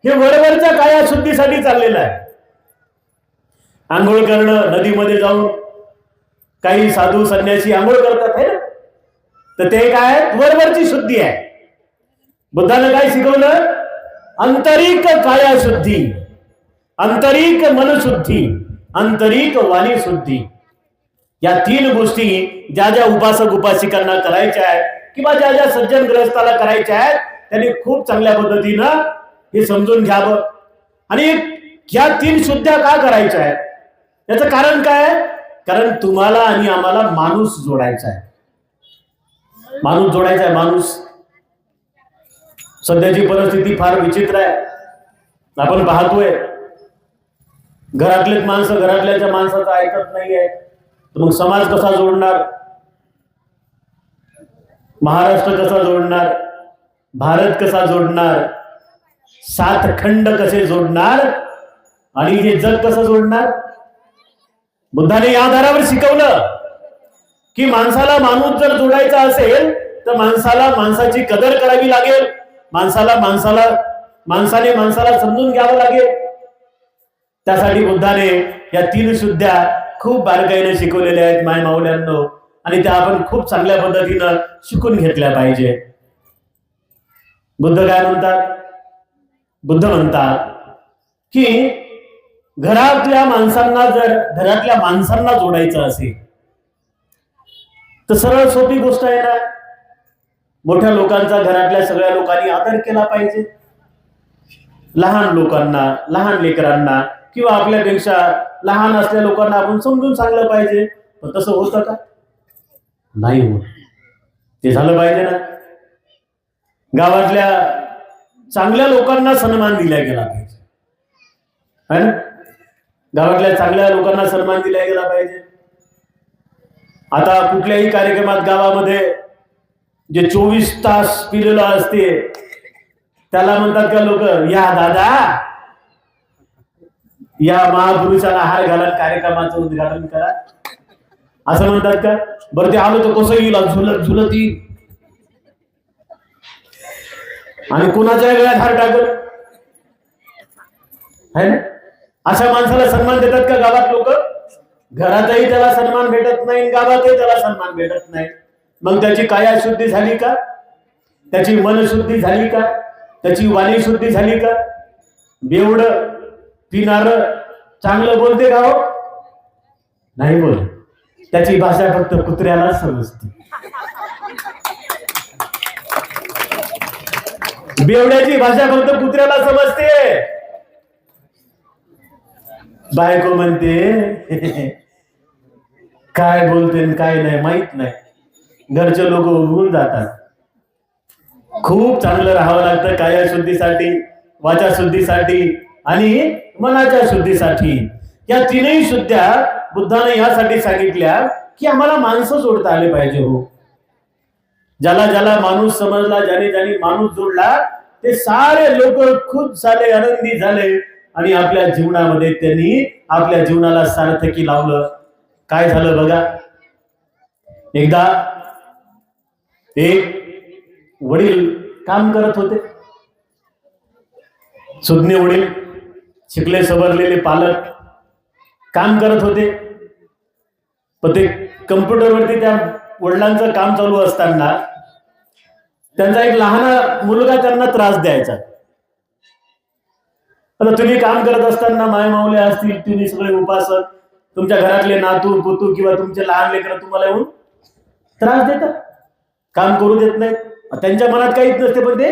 हे वरवरच्या काया शुद्धीसाठी चाललेलं आहे. आंघोळ करणं, नदीमध्ये जाऊन काही साधू संन्यासी आंघोळ करतात, है ना. तर ते काय? वरवरची शुद्धी आहे. बुद्धाने काय शिकवलं? आंतरिक काया शुद्धी, आंतरिक मनशुद्धी, आंतरिक वाणी शुद्धी. या 3 गोष्टी ज्या ज्या उपासक उपासिकांना करायच्या आहेत किंवा ज्या ज्या सज्जन ग्रस्ताला करायच्या आहेत त्यांनी खूप चांगल्या पद्धतीनं हे समजून घ्यावं. आणि ह्या 3 शुद्ध्या का करायच्या आहेत? याचं कारण काय? कारण तुम्हाला आणि आम्हाला माणूस जोडायचा आहे. माणूस जोडायचा आहे. माणूस. सध्याची परिस्थिती फार विचित्र आहे. आपण पाहतोय घरातलेच माणसं घरातल्याच्या माणसाचं ऐकत नाहीये, तर मग समाज कसा जोडणार, महाराष्ट्र कसा जोडणार, भारत कसा जोडणार, 7 खंड कसे जोडणार आणि हे जग कसं जोडणार? बुद्धाने या आधारावर शिकवलं की माणसाला माणूस जर जोडायचा असेल तर माणसाला माणसाची कदर करावी लागेल, माणसाने माणसाला समजून घ्यावं लागेल. त्यासाठी बुद्धाने या 3 शुद्ध्या खूप बारकाईने शिकवलेल्या आहेत माय माऊल्यांनो, आणि त्या आपण खूप चांगल्या पद्धतीनं शिकून घेतल्या पाहिजे. बुद्ध काय म्हणतात? बुद्ध म्हणतात की घरातल्या माणसांना जोडायचं असेल तर सरळ सोपी गोष्ट आहे ना. मोठ्या लोकांचा घरातल्या सगळ्या लोकांनी आदर केला पाहिजे. लहान लोकांना, लहान लेकरांना किंवा आपल्यापेक्षा लहान असलेल्या लोकांना आपण समजून सांगलं पाहिजे. पण तसं होतं का? नाही होत. ते झालं पाहिजे ना. गावातल्या चांगल्या लोकांना सन्मान दिला गेला पाहिजे, है ना. गावातल्या चांगल्या लोकांना सन्मान दिला गेला पाहिजे. आता कुठल्याही कार्यक्रमात गावामध्ये जे 24 तास पिलेलं असते त्याला म्हणतात का लोक, या दादा, या महापुरुषाला हार घालत कार्यक्रमाचं उद्घाटन करा, असं म्हणतात का? बरं ते आलं तर कसं येईल? झुलत झुलत येईल आणि कुणाच्या गळ्यात हार टाकल, है ना. अशा माणसाला सन्मान देतात का गावात लोक? घरातही त्याला सन्मान भेटत नाही, गावातही त्याला सन्मान भेटत नाही. मग त्याची काया शुद्धी झाली का? त्याची मन शुद्धी झाली का? त्याची वाणी शुद्धी झाली का? बेवड पिणार चांगलं बोलते का? हो, नाही बोल. त्याची भाषा फक्त कुत्र्याला समजते. बेवड्याची भाषा फक्त कुत्र्याला समजते. बायको म्हणते काय बोलते काय नाही माहित नाही. घरचे लोक उभून जातात. खूप चांगलं राहावं लागतं काया शुद्धीसाठी, वाचा शुद्धीसाठी आणि मनाच्या शुद्धीसाठी. या 3ही शुद्ध्या बुद्धाने यासाठी सांगितल्या की आम्हाला माणसं जोडता आले पाहिजे. हो, ज्याला ज्याला माणूस समजला, ज्याने ज्याने माणूस जोडला, ते सारे लोक खुश झाले, आनंदी झाले आणि आपल्या जीवनामध्ये त्यांनी आपल्या जीवनाला सार्थकी लावलं. काय झालं बघा. एकदा एक वडील काम करत होते. सुज्ञ वडील, शिकले सवरलेले पालक काम करत होते. पण ते कम्प्युटरवरती त्या वडिलांचं काम चालू असताना त्यांचा एक लहान मुलगा त्यांना त्रास द्यायचा. आता तुम्ही काम करत असताना माय माऊले असतील, तुम्ही सगळे उपासक, तुमच्या घरातले नातू पुतू किंवा तुमचे लहान लेकर तुम्हाला येऊन त्रास देतात, काम करू देत नाहीत. त्यांच्या मनात काहीच नसते पण ते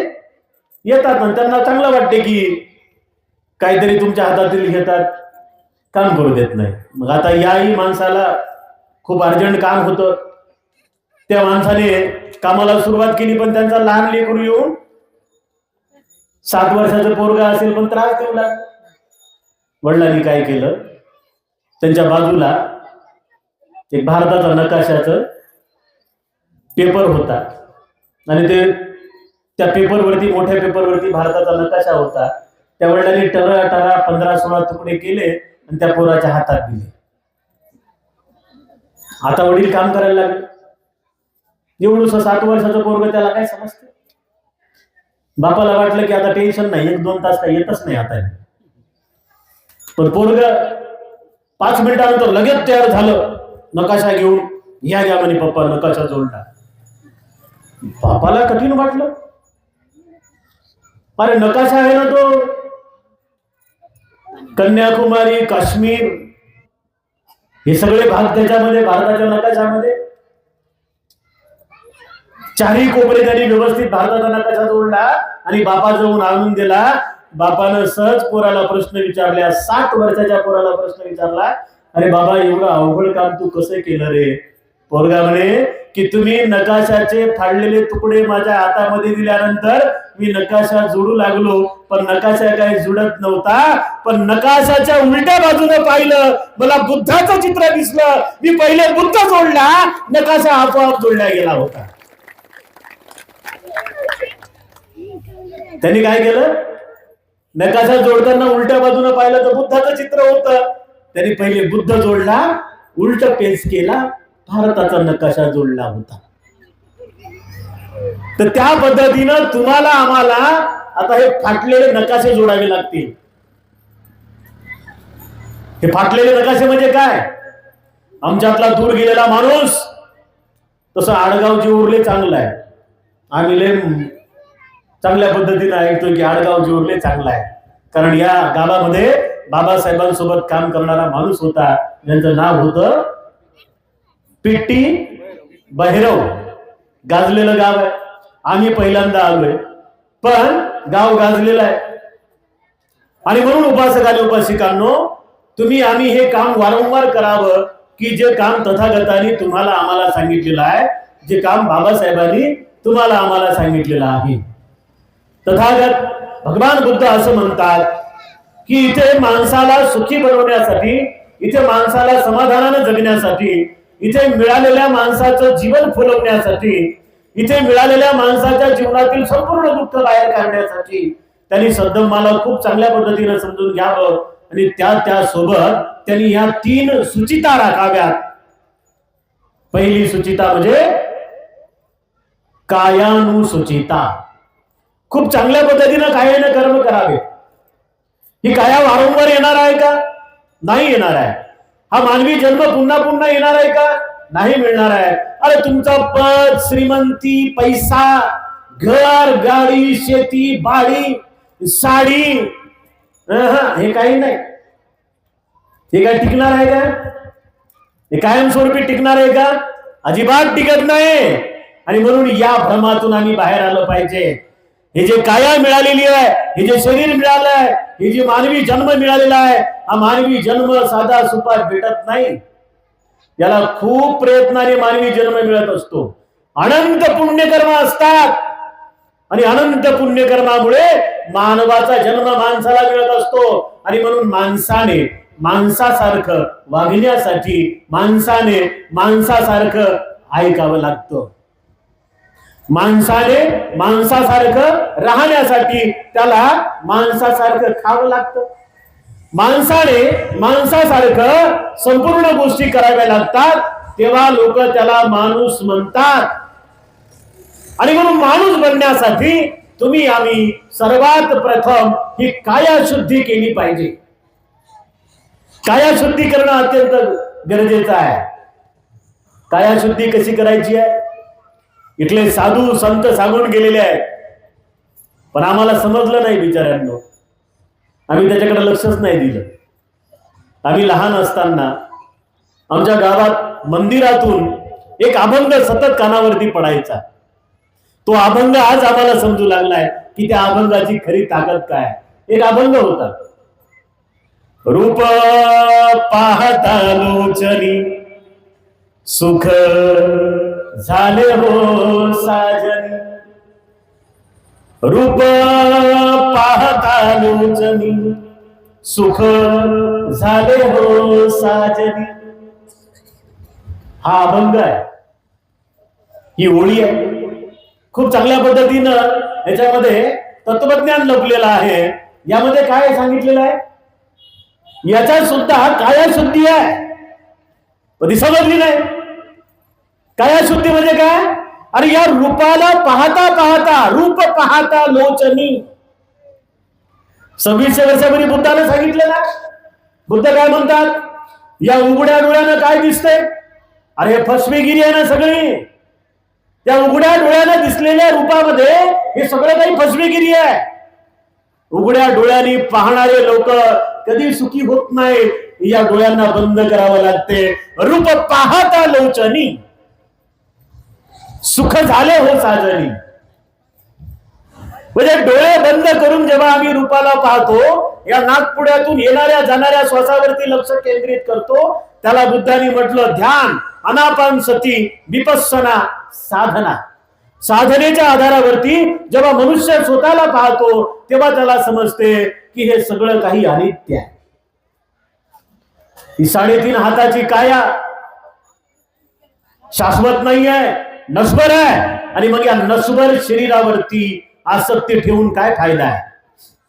येतात आणि त्यांना चांगलं वाटते की काहीतरी तुमच्या हातातील घेतात, काम करू देत नाही. मग आता याही माणसाला खूप अर्जंट काम होतं. त्या माणसाने कामाला सुरुवात केली पण त्यांचा लहान लेकरू येऊन 7 वर्षाचं पोरगा असेल पण त्रास देऊ लागला. वडिलांनी काय केलं, त्यांच्या बाजूला एक भारताचा नकाशाचं पेपर होता आणि ते त्या पेपरवरती, मोठ्या पेपरवरती भारताचा नकाशा होता. त्या वडिलांनी टरा 15-16 तुकडे केले आणि त्या पोराच्या हातात दिले. आता वडील काम करायला लागले. एवढंसं 7 वर्षाचं पोरग, त्याला काय समजतं? बापाला वाटलं की आता टेन्शन नाही, 1-2 तास काही येतच नाही आता. पण पोरग 5 मिनिटानंतर लगेच तयार झालं, नकाशा घेऊन. या घ्या म्हणे पप्पा, नकाशा जोडला. बापाला कठीण वाटलं. अरे नकाशा आहे ना तो, कन्याकुमारी, काश्मीर हे सगळे भाग त्याच्यामध्ये, भारताच्या नकाशामध्ये. 4ही कोपरे त्यांनी व्यवस्थित भारताचा नकाशा जोडला आणि बापा जाऊन आणून दिला. बापानं सहज पोराला प्रश्न विचारला, 7 वर्षाच्या पोराला प्रश्न विचारला, अरे बाबा एवढं अवघड काम तू कसं केलं रे? पोरगा म्हणे की तुम्ही नकाशाचे फाडलेले तुकडे माझ्या हातामध्ये दिल्यानंतर मी नकाशा जोडू लागलो, पण नकाशा काही जुळत नव्हता. पण नकाशाच्या उलट्या बाजूने पाहिलं, मला बुद्धाचं चित्र दिसलं. मी पहिले बुद्ध जोडला, नकाशा आपोआप जोडला गेला होता. त्यांनी काय केलं? नकाशा जोडताना उलट्या बाजूने पाहिलं तर बुद्धाचं चित्र होतं. त्यांनी पहिले बुद्ध जोडला, उलट पेच केला, भारताचा नकाशा जोडला होता. तर त्या पद्धतीनं तुम्हाला आम्हाला आता हे फाटलेले नकाशे जोडावे लागतील. हे फाटलेले नकाशे म्हणजे काय? आमच्यातला दूर गेलेला माणूस, तसं आडगाव जेऊरले चांगलं आहे. आम्ही लय चांगल्या पद्धतीने ऐकतो की आडगाव जेऊरले चांगला आहे, कारण या गावामध्ये बाबासाहेबांसोबत काम करणारा माणूस होता, ज्यांचं नाव होतं पिट्टी बहिरव. गाजलेलं गाव आहे. आम्ही पहिल्यांदा आलोय, पण गाव गाजलेलं आहे. आणि म्हणून उपासक आणि उपासिकांनो, तुम्ही आम्ही हे काम वारंवार करावं की जे काम तथागतांनी तुम्हाला आम्हाला सांगितलेलं आहे, जे काम बाबासाहेबांनी तुम्हाला आम्हाला सांगितलेलं आहे. तथागत भगवान बुद्ध असं म्हणतात की इथे माणसाला सुखी बनवण्यासाठी, इथे माणसाला समाधानाने जगण्यासाठी, इथे मिळालेल्या माणसाचं जीवन फुलवण्यासाठी, इथे मिळालेल्या माणसाच्या जीवनातील संपूर्ण दुःख बाहेर काढण्यासाठी त्यांनी सद्धम्माला खूप चांगल्या पद्धतीने समजून घ्यावं. आणि त्यासोबत त्यांनी या 3 सुचिता राखाव्यात. पहिली सुचिता म्हणजे कायानुसुचिता. खूप चांगल्या पद्धतीने कायाने कर्म करावे. ही काया वारंवार येणार आहे का? नाही येणार आहे. हा मानवी जन्म पुन्हा पुन्हा येणार आहे का? नाही मिळणार आहे. अरे तुमचा पद, श्रीमंती, पैसा, घर, गाडी, शेती, बाडी, साडी, हे काही नाही. हे काय टिकणार आहे का? हे कायमस्वरूपी टिकणार आहे का? अजिबात टिकत नाही. आणि म्हणून या भ्रमातून आम्ही बाहेर आलं पाहिजे. हे जे काया मिळालेली आहे, हे जे शरीर मिळालं आहे, हे जे मानवी जन्म मिळालेला आहे, हा मानवी जन्म साधा सुपात भेटत नाही. याला खूप प्रयत्नाने मानवी जन्म मिळत असतो. अनंत पुण्यकर्म असतात आणि अनंत पुण्यकर्मामुळे मानवाचा जन्म माणसाला मिळत असतो. आणि म्हणून माणसाने माणसासारखं वागण्यासाठी, माणसाने माणसासारखं ऐकावं लागतं. माणसाने माणसासारखं राहण्यासाठी त्याला माणसासारखं खावं लागतं. माणसाने माणसासारखं संपूर्ण गोष्टी कराव्या लागतात, तेव्हा लोक त्याला माणूस म्हणतात. आणि म्हणून माणूस बनण्यासाठी तुम्ही आम्ही सर्वात प्रथम ही कायाशुद्धी केली पाहिजे. कायाशुद्धी करणं अत्यंत गरजेचं आहे. कायाशुद्धी कशी करायची आहे? इथले साधू संत सांगून गेलेले आहेत, पण आम्हाला समजलं नाही बिचाऱ्यांनो. आम्ही त्याच्याकडे लक्षच नाही दिलं. आम्ही लहान असताना आमच्या गावात मंदिरातून एक अभंग सतत कानावरती पडायचा. तो अभंग आज आम्हाला समजू लागलाय की त्या अभंगाची खरी ताकद काय. एक अभंग होता, रूप पाहता लोचनी सुख झाले हो साजनी. रूप पाहता लोचनी सुख झाले हो साजनी. हा अभंग आहे, ही ओळी आहे. खूप चांगल्या पद्धतीनं याच्यामध्ये तत्वज्ञान लपलेलं आहे. यामध्ये काय सांगितलेलं आहे? याच्यात सुद्धा कायाशुद्धी आहे. कधी समजली नाही. कायाशुद्धी म्हणजे काय? अरे या रूपाला पाहता पाहता, रूप पाहता लोचनी. 2600 वर्षापूर्वी बुद्धाने सांगितलं ना. बुद्ध काय म्हणतात? या उघड्या डोळ्यानं काय दिसतंय? अरे फसवेगिरी आहे ना सगळी. त्या उघड्या डोळ्यानं दिसलेल्या रूपामध्ये हे सगळं काही फसवेगिरी आहे. उघड्या डोळ्यांनी पाहणारे लोक कधी सुखी होत नाही. या डोळ्यांना बंद करावं लागते. रूप पाहता लोचनी सुख झाले हो साजनी. म्हणजे डोळे बंद करून जेव्हा आम्ही रूपाला पाहतो, या नाकपुड्यातून येणाऱ्या जाणाऱ्या श्वासावरती लक्ष केंद्रित करतो, त्याला बुद्धांनी म्हटलं ध्यान, अनापान सती, विपස්සना साधना. साधनेच्या आधारावरती जेव्हा मनुष्य स्वतःला पाहतो तेव्हा त्याला समजते की हे सगळं काही अनित्य आहे. ही 3.5 हाताची काया शाश्वत नाही आहे, नश्वर आहे. आणि मग या नश्वर शरीरावरती आसक्ती ठेवून काय फायदा आहे?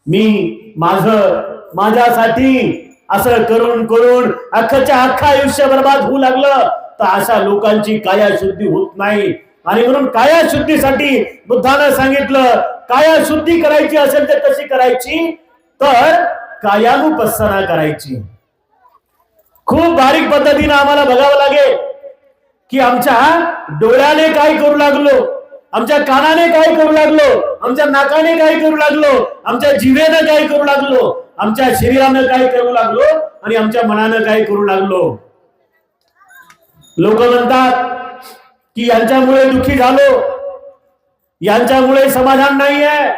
मी माझ्यासाठी असं करून करून अख्खं आयुष्य बर्बाद होऊ लागलं तर अशा लोकांची काया शुद्धी होत नाही. आणि म्हणून काया शुद्धीसाठी बुद्धानं सांगितलं, काया शुद्धी करायची असेल तर कशी करायची? तर कायानुपස්සना करायची. खूप बारीक पद्धतीने आम्हाला बघावं लागेल की आमच्या डोळ्याने काय करू लागलो, आमच्या कानाने काय करू लागलो, आमच्या नाकाने काय करू लागलो, आमच्या जिभेनं काय करू लागलो, आमच्या शरीरानं काय करू लागलो आणि आमच्या मनानं काय करू लागलो. लोक म्हणतात की यांच्यामुळे दुःखी झालो, यांच्यामुळे समाधान नाही आहे,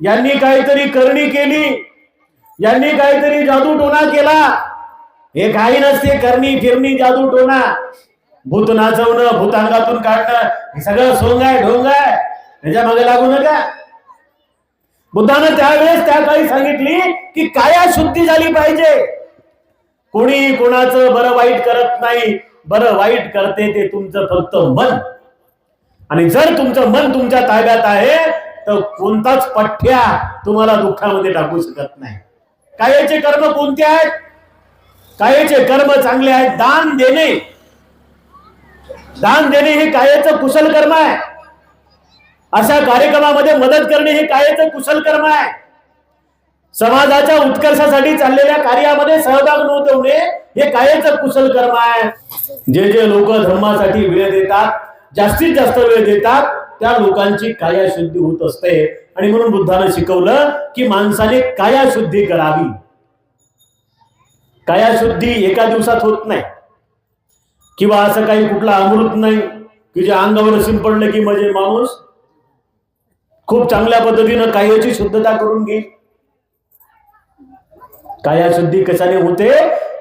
यांनी काहीतरी करणी केली, यांनी काहीतरी जादू टोना केला. हे काही नसते करणी फिरणी जादू टोना, भूत नाचवणं, भूत अंगातून काढणं, हे सगळं सोंग आहे, ढोंग आहे. ह्याच्या मागे लागू नका. बुद्धानं त्यावेळेस त्या काळी सांगितली की काया शुद्धी झाली पाहिजे. कोणी कोणाचं बरं वाईट करत नाही, बरं वाईट करते ते तुमचं फक्त मन. आणि जर तुमचं मन तुमच्या ताब्यात आहे तर कोणताच पठ्या तुम्हाला दुःखामध्ये टाकू शकत नाही. कायेचे कर्म कोणते आहेत? कायेचे कर्म चांगले आहेत. दान देणे, दान देणे हे कायेचं कुशल कर्म आहे. अशा कार्यक्रमामध्ये मदत करणे हे कायेचं कुशल कर्म आहे. समाजाच्या उत्कर्षासाठी चाललेल्या कार्यामध्ये सहभाग नोंदवणे हे कायेचं कुशल कर्म आहे. जे लोक धर्मासाठी वेळ देतात, जास्तीत जास्त वेळ देतात, त्या लोकांची काया शुद्धी होत असते. आणि म्हणून बुद्धानं शिकवलं की माणसाने काया शुद्धी करावी. काया शुद्धी एका दिवसात होत नाही, किंवा असं काही कुठला अमृत नाही की जे अंगावर शिंपडलं की म्हणजे माणूस खूप चांगल्या पद्धतीनं कायाची शुद्धता करून घेईल. काया शुद्धी कशाने होते?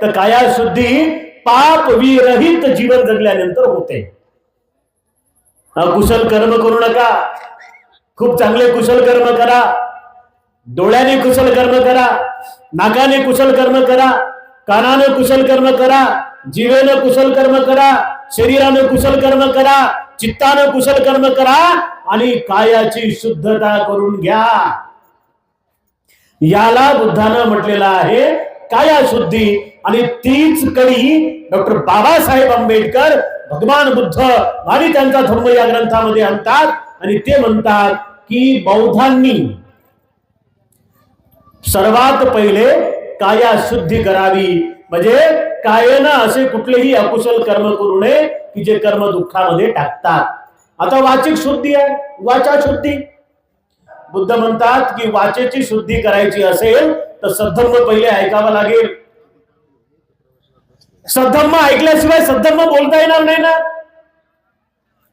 तर काया शुद्धी पाप विरहित जीवन जगल्यानंतर होते. कुशल कर्म करू नका, खूप चांगले कुशल कर्म करा. डोळ्याने कुशल कर्म करा, नाकाने कुशल कर्म करा, कानाने कुशल कर्म करा, जीवेनं कुशल कर्म करा, शरीरानं कुशल कर्म करा, चित्तानं कुशल कर्म करा आणि कायाची शुद्धता करून घ्या. याला बुद्धानं म्हटलेलं आहे काया शुद्धी. आणि तीच कडी डॉक्टर बाबासाहेब आंबेडकर, भगवान बुद्ध आणि त्यांचा धर्म या ग्रंथामध्ये आणतात. आणि ते म्हणतात की बौद्धांनी सर्वात पहिले काया शुद्धी करावी. म्हणजे कायेनं असे कुठलेही अकुशल कर्म करू नये की जे कर्म दुःखामध्ये टाकतात. आता वाचिक शुद्धी आहे, वाचा शुद्धी. बुद्ध म्हणतात की वाचेची शुद्धी करायची असेल तर सद्धम्म पहिले ऐकावं लागेल. सद्धम्म ऐकल्याशिवाय सद्धम्म बोलता येणार नाही ना.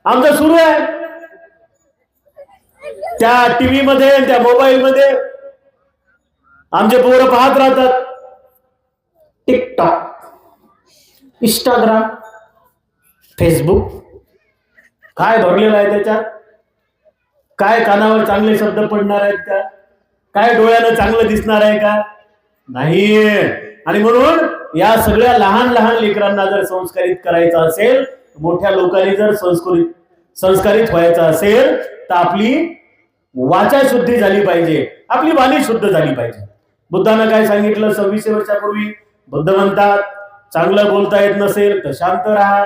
आमचं सुरू आहे त्या टीव्ही मध्ये, त्या मोबाईल मध्ये आमचे पोरं पाहत राहतात. टिकटॉक, इंस्टाग्राम, फेसबुक, काय भरलेलं आहे त्याच्यात? काय कानावर चांगले शब्द पडणार आहेत का? काय डोळ्यानं चांगलं दिसणार आहे का? नाही. आणि म्हणून या सगळ्या लहान लहान लेकरांना जर संस्कारित करायचं असेल, मोठ्या लोकांनी जर संस्कारित व्हायचं असेल तर आपली वाचा शुद्धी झाली पाहिजे, आपली वाणी शुद्ध झाली पाहिजे. बुद्धानं काय सांगितलं 2600 वर्षापूर्वी? बुद्ध म्हणतात चांगलं बोलता येत नसेल तर शांत राहा,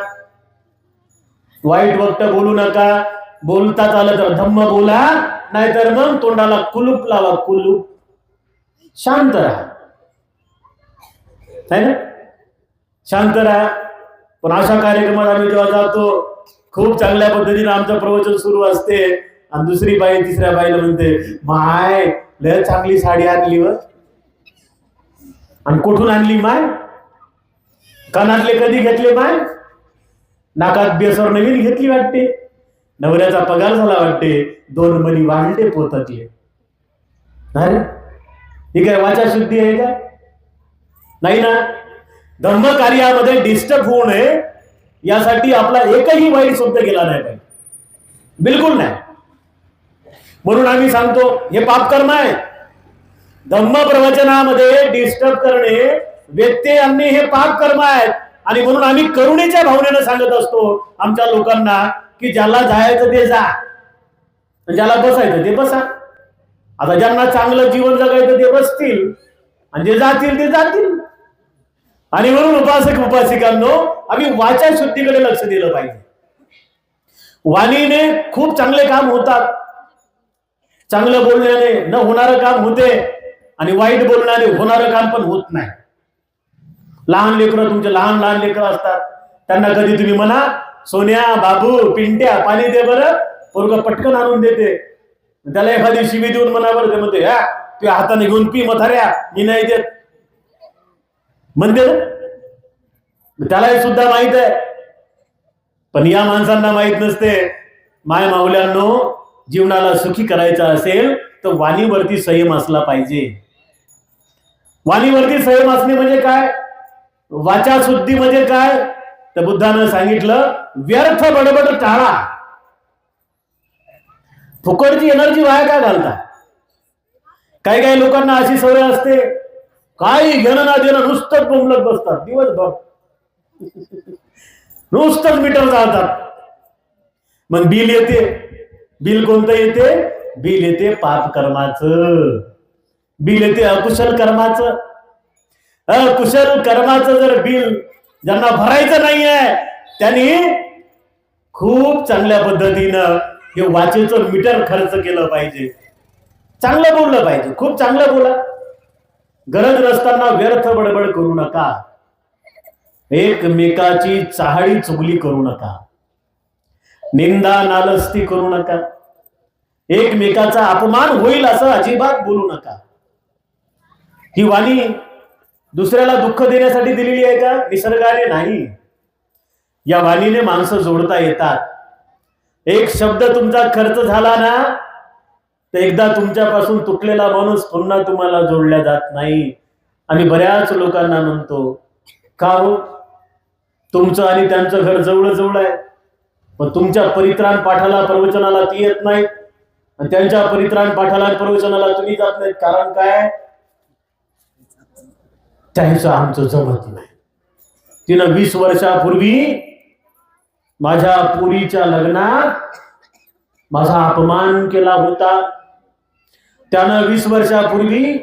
वाईट वक्त बोलू नका, बोलता आलं तर धम्म बोला, नाहीतर मग तोंडाला कुलूप लावा, कुलूप. शांत राहा, है ना, शांत राहा. पण अशा कार्यक्रमात आम्ही जेव्हा जातो, खूप चांगल्या पद्धतीने आमचं प्रवचन सुरू असते आणि दुसरी बाई तिसऱ्या बाईला म्हणते, माय लय चांगली साडी आणली व. आणि कुठून आणली माय? कानातले कधी घेतले माय? नाकात बेसर नवीन घेतली वाटते, नवऱ्याचा पगार झाला वाटते, 2 मणी वाढले पोतातले. अरे ही काय वाचा शुद्धी आहे का? नाही ना. धर्म कार्यामध्ये डिस्टर्ब होऊ नये यासाठी आपला एकही वाईट शब्द गेला नाही पाहिजे. बिलकुल नाही. म्हणून आम्ही सांगतो हे पापकर्म आहे. धम्म प्रवचनामध्ये डिस्टर्ब करणे, व्यत्यय आणणे हे पापकर्म आहेत. आणि म्हणून आम्ही करुणेच्या भावनेनं सांगत असतो आमच्या लोकांना की ज्याला जायचं ते जा, ज्याला बसायचं ते बसा. आता ज्यांना चांगलं जीवन जगायचं ते बसतील आणि जे जातील ते जातील. आणि म्हणून उपासक उपासिकांनो, आम्ही वाचा शुद्धीकडे लक्ष दिलं पाहिजे. वाणीने खूप चांगले काम होतात. चांगलं बोलण्याने न होणारं काम होते आणि वाईट बोलण्याने होणारं काम पण होत नाही. लहान लेकरं, तुमचे लहान लहान लेकरं असतात, त्यांना कधी तुम्ही म्हणा सोन्या बाबू पिंट्या पाणी दे बरं, पोरगं पटकन आणून देते. त्याला एखादी शिवी देऊन म्हणा बरं, ते म्हणते हा तुझ्या हाताने घेऊन पी मथाऱ्या, मी नाही देत म्हणते. त्यालाही सुद्धा माहित आहे. पण या माणसांना माहित नसते, माय माऊल्यांनो, जीवनाला सुखी करायचं असेल तर वाणीवरती संयम असला पाहिजे. वाणीवरती संयम असणे म्हणजे काय? वाचा शुद्धी म्हणजे काय? तर बुद्धानं सांगितलं व्यर्थ बडबड टाळा. फुकटची एनर्जी वाया का घालता? काही काही लोकांना अशी सवय असते, काही घेणं ना देणं, नुसतंच बोंबलत बसतात दिवसभर, नुसतंच मीटर जातात. मग बिल येते. बिल कोणतं येते? बिल येते पाप कर्माचं. बिल येते अकुशल कर्माचं. अकुशल कर्माचं जर बिल ज्यांना भरायचं नाहीये त्यांनी खूप चांगल्या पद्धतीनं हे वाचेचं मीटर खर्च केलं पाहिजे. चांगलं बोललं पाहिजे, खूप चांगलं बोला. गरज नसताना व्यर्थ बडबड करू नका. एकमेकाची चाहळी चुगली करू नका. निंदा नालस्ती करू नका. एकमेकाचा अपमान होईल असं अजिबात बोलू नका. ही वाणी दुसऱ्याला दुःख देण्यासाठी दिलेली आहे का? निसर्गाने नाही. या वाणीने माणसं जोडता येतात. एक शब्द तुमचा खर्च झाला ना, तर एकदा तुमच्यापासून तुटलेला माणूस पुन्हा तुम्हाला जोडल्या जात नाही. आम्ही बऱ्याच लोकांना म्हणतो का हो, तुमचं आणि त्यांचं घर जवळ जवळ आहे, पण तुमच्या परित्राण पाठाला प्रवचनाला ती येत नाहीत आणि त्यांच्या परित्राण पाठाला प्रवचनाला तुम्ही जात नाहीत. कारण काय? त्यांचं आमचं जमत नाही. तिनं 20 वर्षापूर्वी माझ्या पुरीच्या लग्नात माझा अपमान केला होता. त्यानं 20 वर्षापूर्वी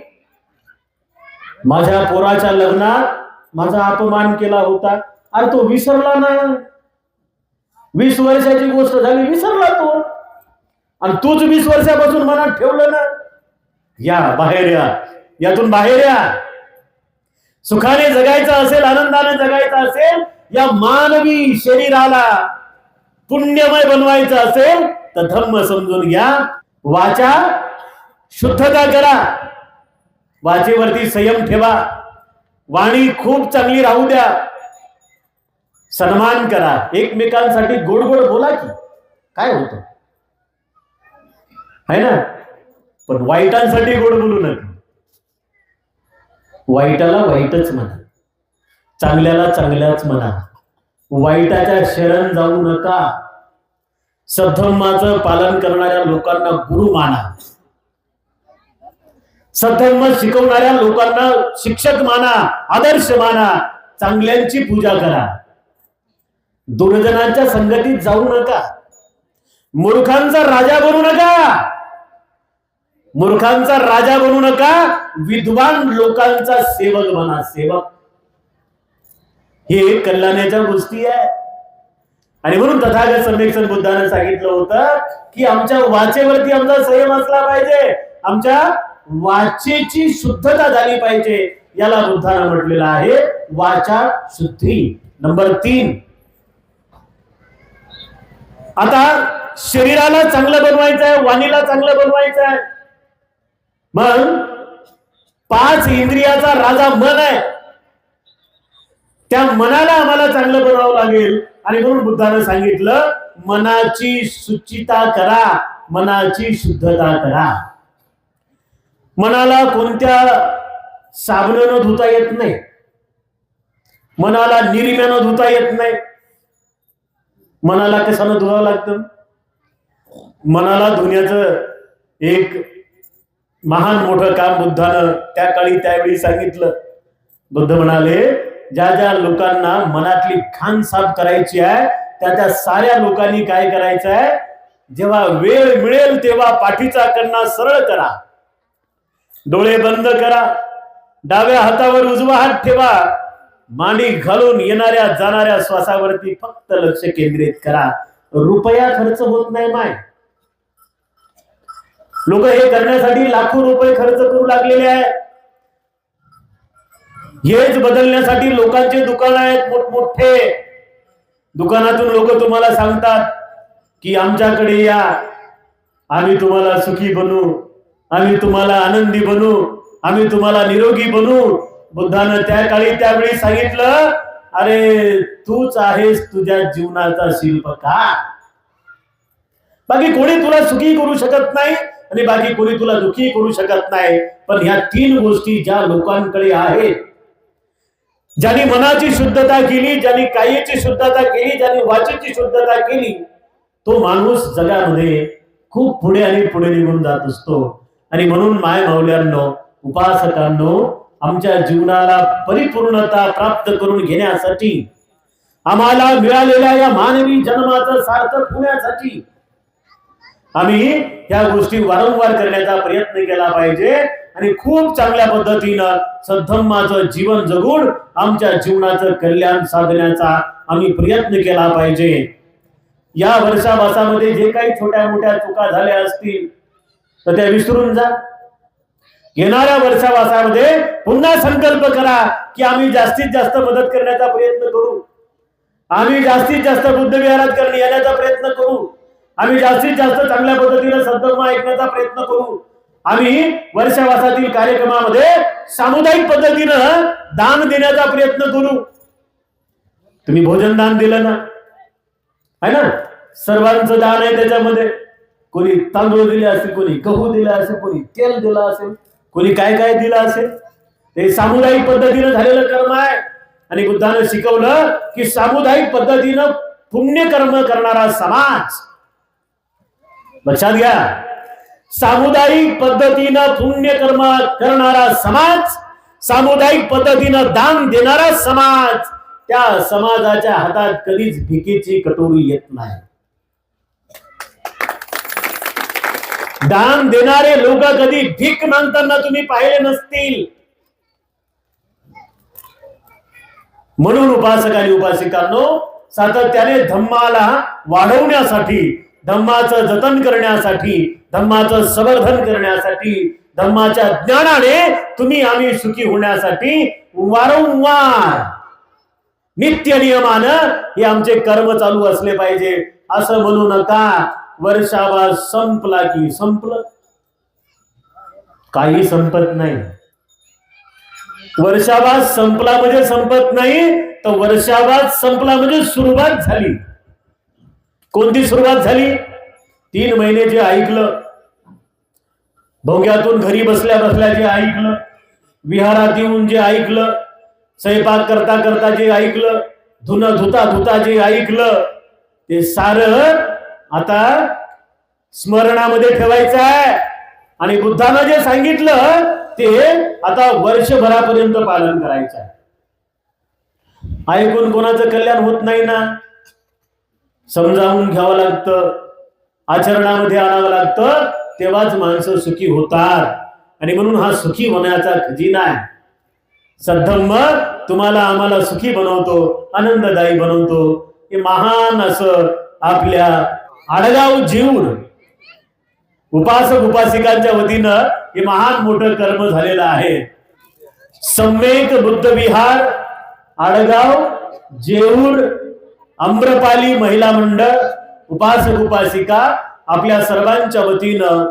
माझ्या पोराच्या लग्नात माझा अपमान केला होता. अरे तो विसरला ना. 20 वर्षाची गोष्ट झाली, विसरला तो. आणि तूच 20 वर्षापासून मनात ठेवलं ना. या बाहेर या, यातून बाहेर या. सुखाने जगायचं असेल, आनंदाने जगायचं असेल, या मानवी शरीराला पुण्यमय बनवायचं असेल तर धम्म समजून घ्या. वाचा शुद्धता करा. वाचेवरती संयम ठेवा. वाणी खूप चांगली राहू द्या. सन्मान करा. एकमेकांसाठी गोड गोड बोला की काय होतं आहे ना. पण वाईटांसाठी गोड बोलू नका. वाईटाला वाईटच म्हणा, चांगल्याला चांगल्याच म्हणा. वाईटाच्या शरण जाऊ नका. सद्धम्माचं पालन करणाऱ्या लोकांना गुरु माना. सद्धम्म शिकवणाऱ्या लोकांना शिक्षक माना, आदर्श माना. चांगल्यांची पूजा करा. दुर्जनांच्या संगतीत जाऊ नका. मूर्खांचा राजा बनू नका. मूर्खांचा राजा बनू नका. विद्वान लोकांचा सेवक बना. सेवक हे कल्याणाच्या गोष्टी आहे. आणि म्हणून तथागत सम्यक बुद्धाने सांगितलं होतं की आमच्या वाचेवरती आमचा संयम असला पाहिजे. आमच्या वाचेची शुद्धता झाली पाहिजे. याला बुद्धाने म्हटलेलं आहे वाचा शुद्धी. नंबर 3. आता शरीराला चांगलं बनवायचं आहे, वाणीला चांगलं बनवायचं आहे. मग 5 इंद्रियाचा राजा मन आहे. त्या मनाला आम्हाला चांगलं बनवावं लागेल. आणि म्हणून बुद्धाने सांगितलं मनाची शुचिता करा, मनाची शुद्धता करा. मनाला कोणत्या साबणानं धुता येत नाही. मनाला निरिम्यानं धुता येत नाही. मनाला कशानं धुवावं लागतं? मनाला धुण्याचं एक महान मोठं काम बुद्धानं त्या काळी त्यावेळी सांगितलं. बुद्ध म्हणाले, ज्या ज्या लोकांना मनातली घाण साफ करायची आहे त्या त्या साऱ्या लोकांनी काय करायचं आहे, जेव्हा वेळ मिळेल तेव्हा पाठीचा कणा सरळ करा, डोळे बंद करा, डाव्या हातावर उजवा हात ठेवा, मांडी घालून येणाऱ्या जाणाऱ्या श्वासावरती फक्त लक्ष केंद्रित करा. रुपया खर्च होत नाही माय. लोक हे करण्यासाठी लाखो रुपये खर्च करू लागलेले आहेत. हेच बदलण्यासाठी लोकांचे दुकान आहेत मोठमोठे. दुकानातून लोक तुम्हाला सांगतात की आमच्याकडे या, आम्ही तुम्हाला सुखी बनवू, आम्ही तुम्हाला आनंदी बनवू, आम्ही तुम्हाला निरोगी बनवू. बुद्धानं त्या काळी त्यावेळी सांगितलं, अरे तूच आहेस तुझ्या जीवनाचा शिल्पकार. बाकी कोणी तुला सुखी करू शकत नाही आणि बाकी कोणी तुला दुःखी करू शकत नाही. पण ह्या तीन गोष्टी ज्या लोकांकडे आहेत, ज्यांनी मनाची शुद्धता केली, ज्यांनी कायेची शुद्धता केली, ज्यांनी वाचेची शुद्धता केली, तो माणूस जगामध्ये खूप पुढे आणि पुढे निघून जात असतो. आणि म्हणून माय माऊल्यांनो, उपासकांनो, आमच्या जीवनाला परिपूर्णता प्राप्त करून घेण्यासाठी, आम्हाला मिळालेल्या या मानवी जन्माचं सार्थक होण्यासाठी आम्ही ह्या गोष्टी वारंवार करण्याचा प्रयत्न केला पाहिजे आणि खूप चांगल्या पद्धतीनं सद्धम्माचं जीवन जगून आमच्या जीवनाचं कल्याण साधण्याचा आम्ही प्रयत्न केला पाहिजे. या वर्षाभासामध्ये जे काही छोट्या मोठ्या चुका झाल्या असतील तर त्या विसरून जा. येणाऱ्या वर्षाभासामध्ये पुन्हा संकल्प करा की आम्ही जास्तीत जास्त मदत करण्याचा प्रयत्न करू, आम्ही जास्तीत जास्त बुद्धविहारात येण्याचा प्रयत्न करू, आम्ही जास्तीत जास्त चांगल्या पद्धतीने सद्धम्म ऐकण्याचा प्रयत्न करू, आम्ही वर्षावासातील कार्यक्रमामध्ये सामुदायिक पद्धतीनं दान देण्याचा प्रयत्न करू. तुम्ही भोजन दान दिलं ना, आहे ना, सर्वांचं दान आहे त्याच्यामध्ये. कोणी तांदूळ दिले असेल, कोणी गहू दिला असेल, कोणी तेल दिलं असेल, कोणी काय काय दिलं असेल. हे सामुदायिक पद्धतीनं झालेलं कर्म आहे. आणि बुद्धानं शिकवलं की सामुदायिक पद्धतीनं पुण्यकर्म करणारा समाज, लक्षात घ्या, सामुदायिक पद्धतीनं पुण्यकर्म करणारा समाज, सामुदायिक पद्धतीनं दान देणारा समाज, त्या समाजाच्या हातात कधीच भिकेची कटोरी येत नाही. दान देणारे लोक कधी भीक मागताना तुम्ही पाहिले नसतील. म्हणून उपासक आणि उपासिकांनो, सातत्याने धम्माला वाढवण्यासाठी, धम्माचं जतन करण्यासाठी, धम्माचं संवर्धन करण्यासाठी, धम्माच्या ज्ञानाने तुम्ही आम्ही सुखी होण्यासाठी वारंवार नित्य नियमानं हे आमचे कर्म चालू असले पाहिजे. असं म्हणू नका वर्षावा संपला की संपलं, काही संपत नाही. वर्षावास संपला म्हणजे संपत नाही, तर वर्षावास संपला म्हणजे सुरुवात झाली. कोणती सुरुवात झाली? 3 महिने जे ऐकलं, भोग्यातून घरी बसल्या बसल्या जे ऐकलं, विहारात येऊन जे ऐकलं, स्वयंपाक करता करता जे ऐकलं, धुणं धुता धुता जे ऐकलं, ते सारं आता स्मरणामध्ये ठेवायचं आहे. आणि बुद्धानं जे सांगितलं ते आता वर्षभरापर्यंत पालन करायचं आहे. ऐकून कोणाचं कल्याण होत नाही ना, समजावून घ्यावं लागतं, आचरणामध्ये आणावं लागतं, तेव्हाच माणसं सुखी होतात. आणि म्हणून हा सुखी होण्याचा खजिना आहे. सद्धम्म तुम्हाला आम्हाला सुखी बनवतो, आनंददायी बनवतो. हे महान असं आपल्या आडगाव जीवन उपासक उपासिकांच्या वतीनं हे महान मोठं कर्म झालेलं आहे. सम्यक बुद्ध विहार, आडगाव, जेऊर, आम्रपाली महिला मंडळ, उपासक उपासिका आपल्या सर्वांच्या वतीनं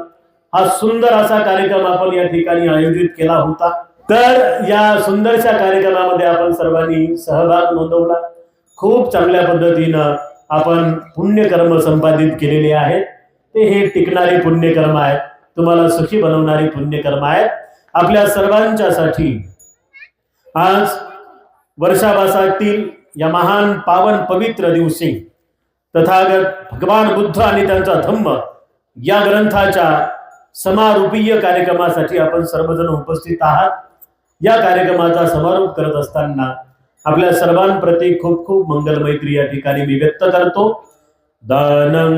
हा सुंदर असा कार्यक्रम आपण या ठिकाणी आयोजित केला होता. तर या सुंदरशा कार्यक्रमामध्ये आपण सर्वांनी सहभाग नोंदवला. खूप चांगल्या पद्धतीनं आपण पुण्यकर्म संपादित केलेले आहेत. ते हे टिकणारे पुण्यकर्म आहेत, तुम्हाला सुखी बनवणारे पुण्यकर्म आहेत. आपल्या सर्वांच्यासाठी आज वर्षाभासातील या महान पावन पवित्र दिवशी तथागत भगवान बुद्ध आणि त्यांचा धम्म या ग्रंथाच्या समारोपीय कार्यक्रमासाठी आपण सर्वजण उपस्थित आहात। या कार्यक्रमाचा समारोप करत असताना आपल्या सर्वांप्रती खूप खूप मंगल मैत्री या ठिकाणी मी व्यक्त करतो। दानं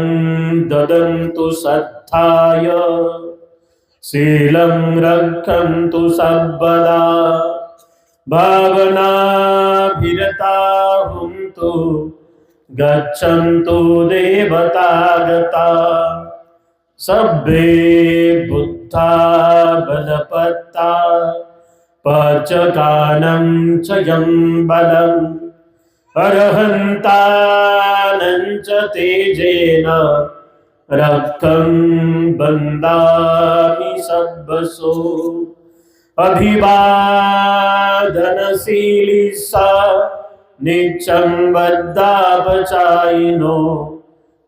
ददन्तु सत्थाय शीलं रक्षन्तु सर्वदा भावनाभिरता हुन्तु गच्छन्तु देवतागता सब्बे बुद्धा बलपत्ता पचकानं च यं बलम् अर्हन्तानं च तेजेन रक्तं बन्दामि सब्बसो अभिवादनशीली सा नित्यं बद्धापचायिनो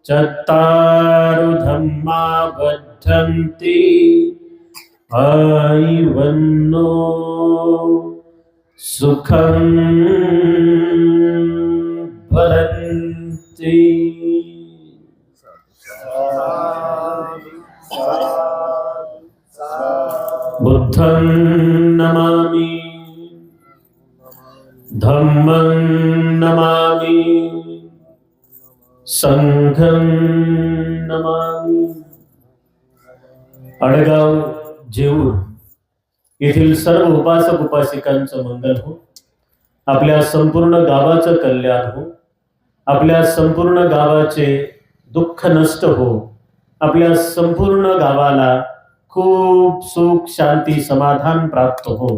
चत्तारो धम्मा बद्धन्ति आयुवन्नो सुखं भरन्ति। बुद्धं नमामि धम्मं नमामि संघं नमामि। अडगाव जेऊर येथील सर्व उपासक उपासिकांचं मंगल हो, आपल्या संपूर्ण गावाचं कल्याण हो, आपल्या संपूर्ण गावाचे दुःख नष्ट हो, आपल्या संपूर्ण गावाला खूप सुख शांती समाधान प्राप्त हो,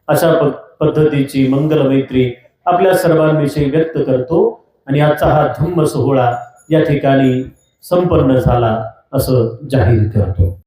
अशा पद्धतीची मंगल मैत्री आपल्या सर्वांविषयी व्यक्त करतो। आणि आजचा हा धम्म सोहळा या ठिकाणी संपन्न झाला असं जाहीर करतो।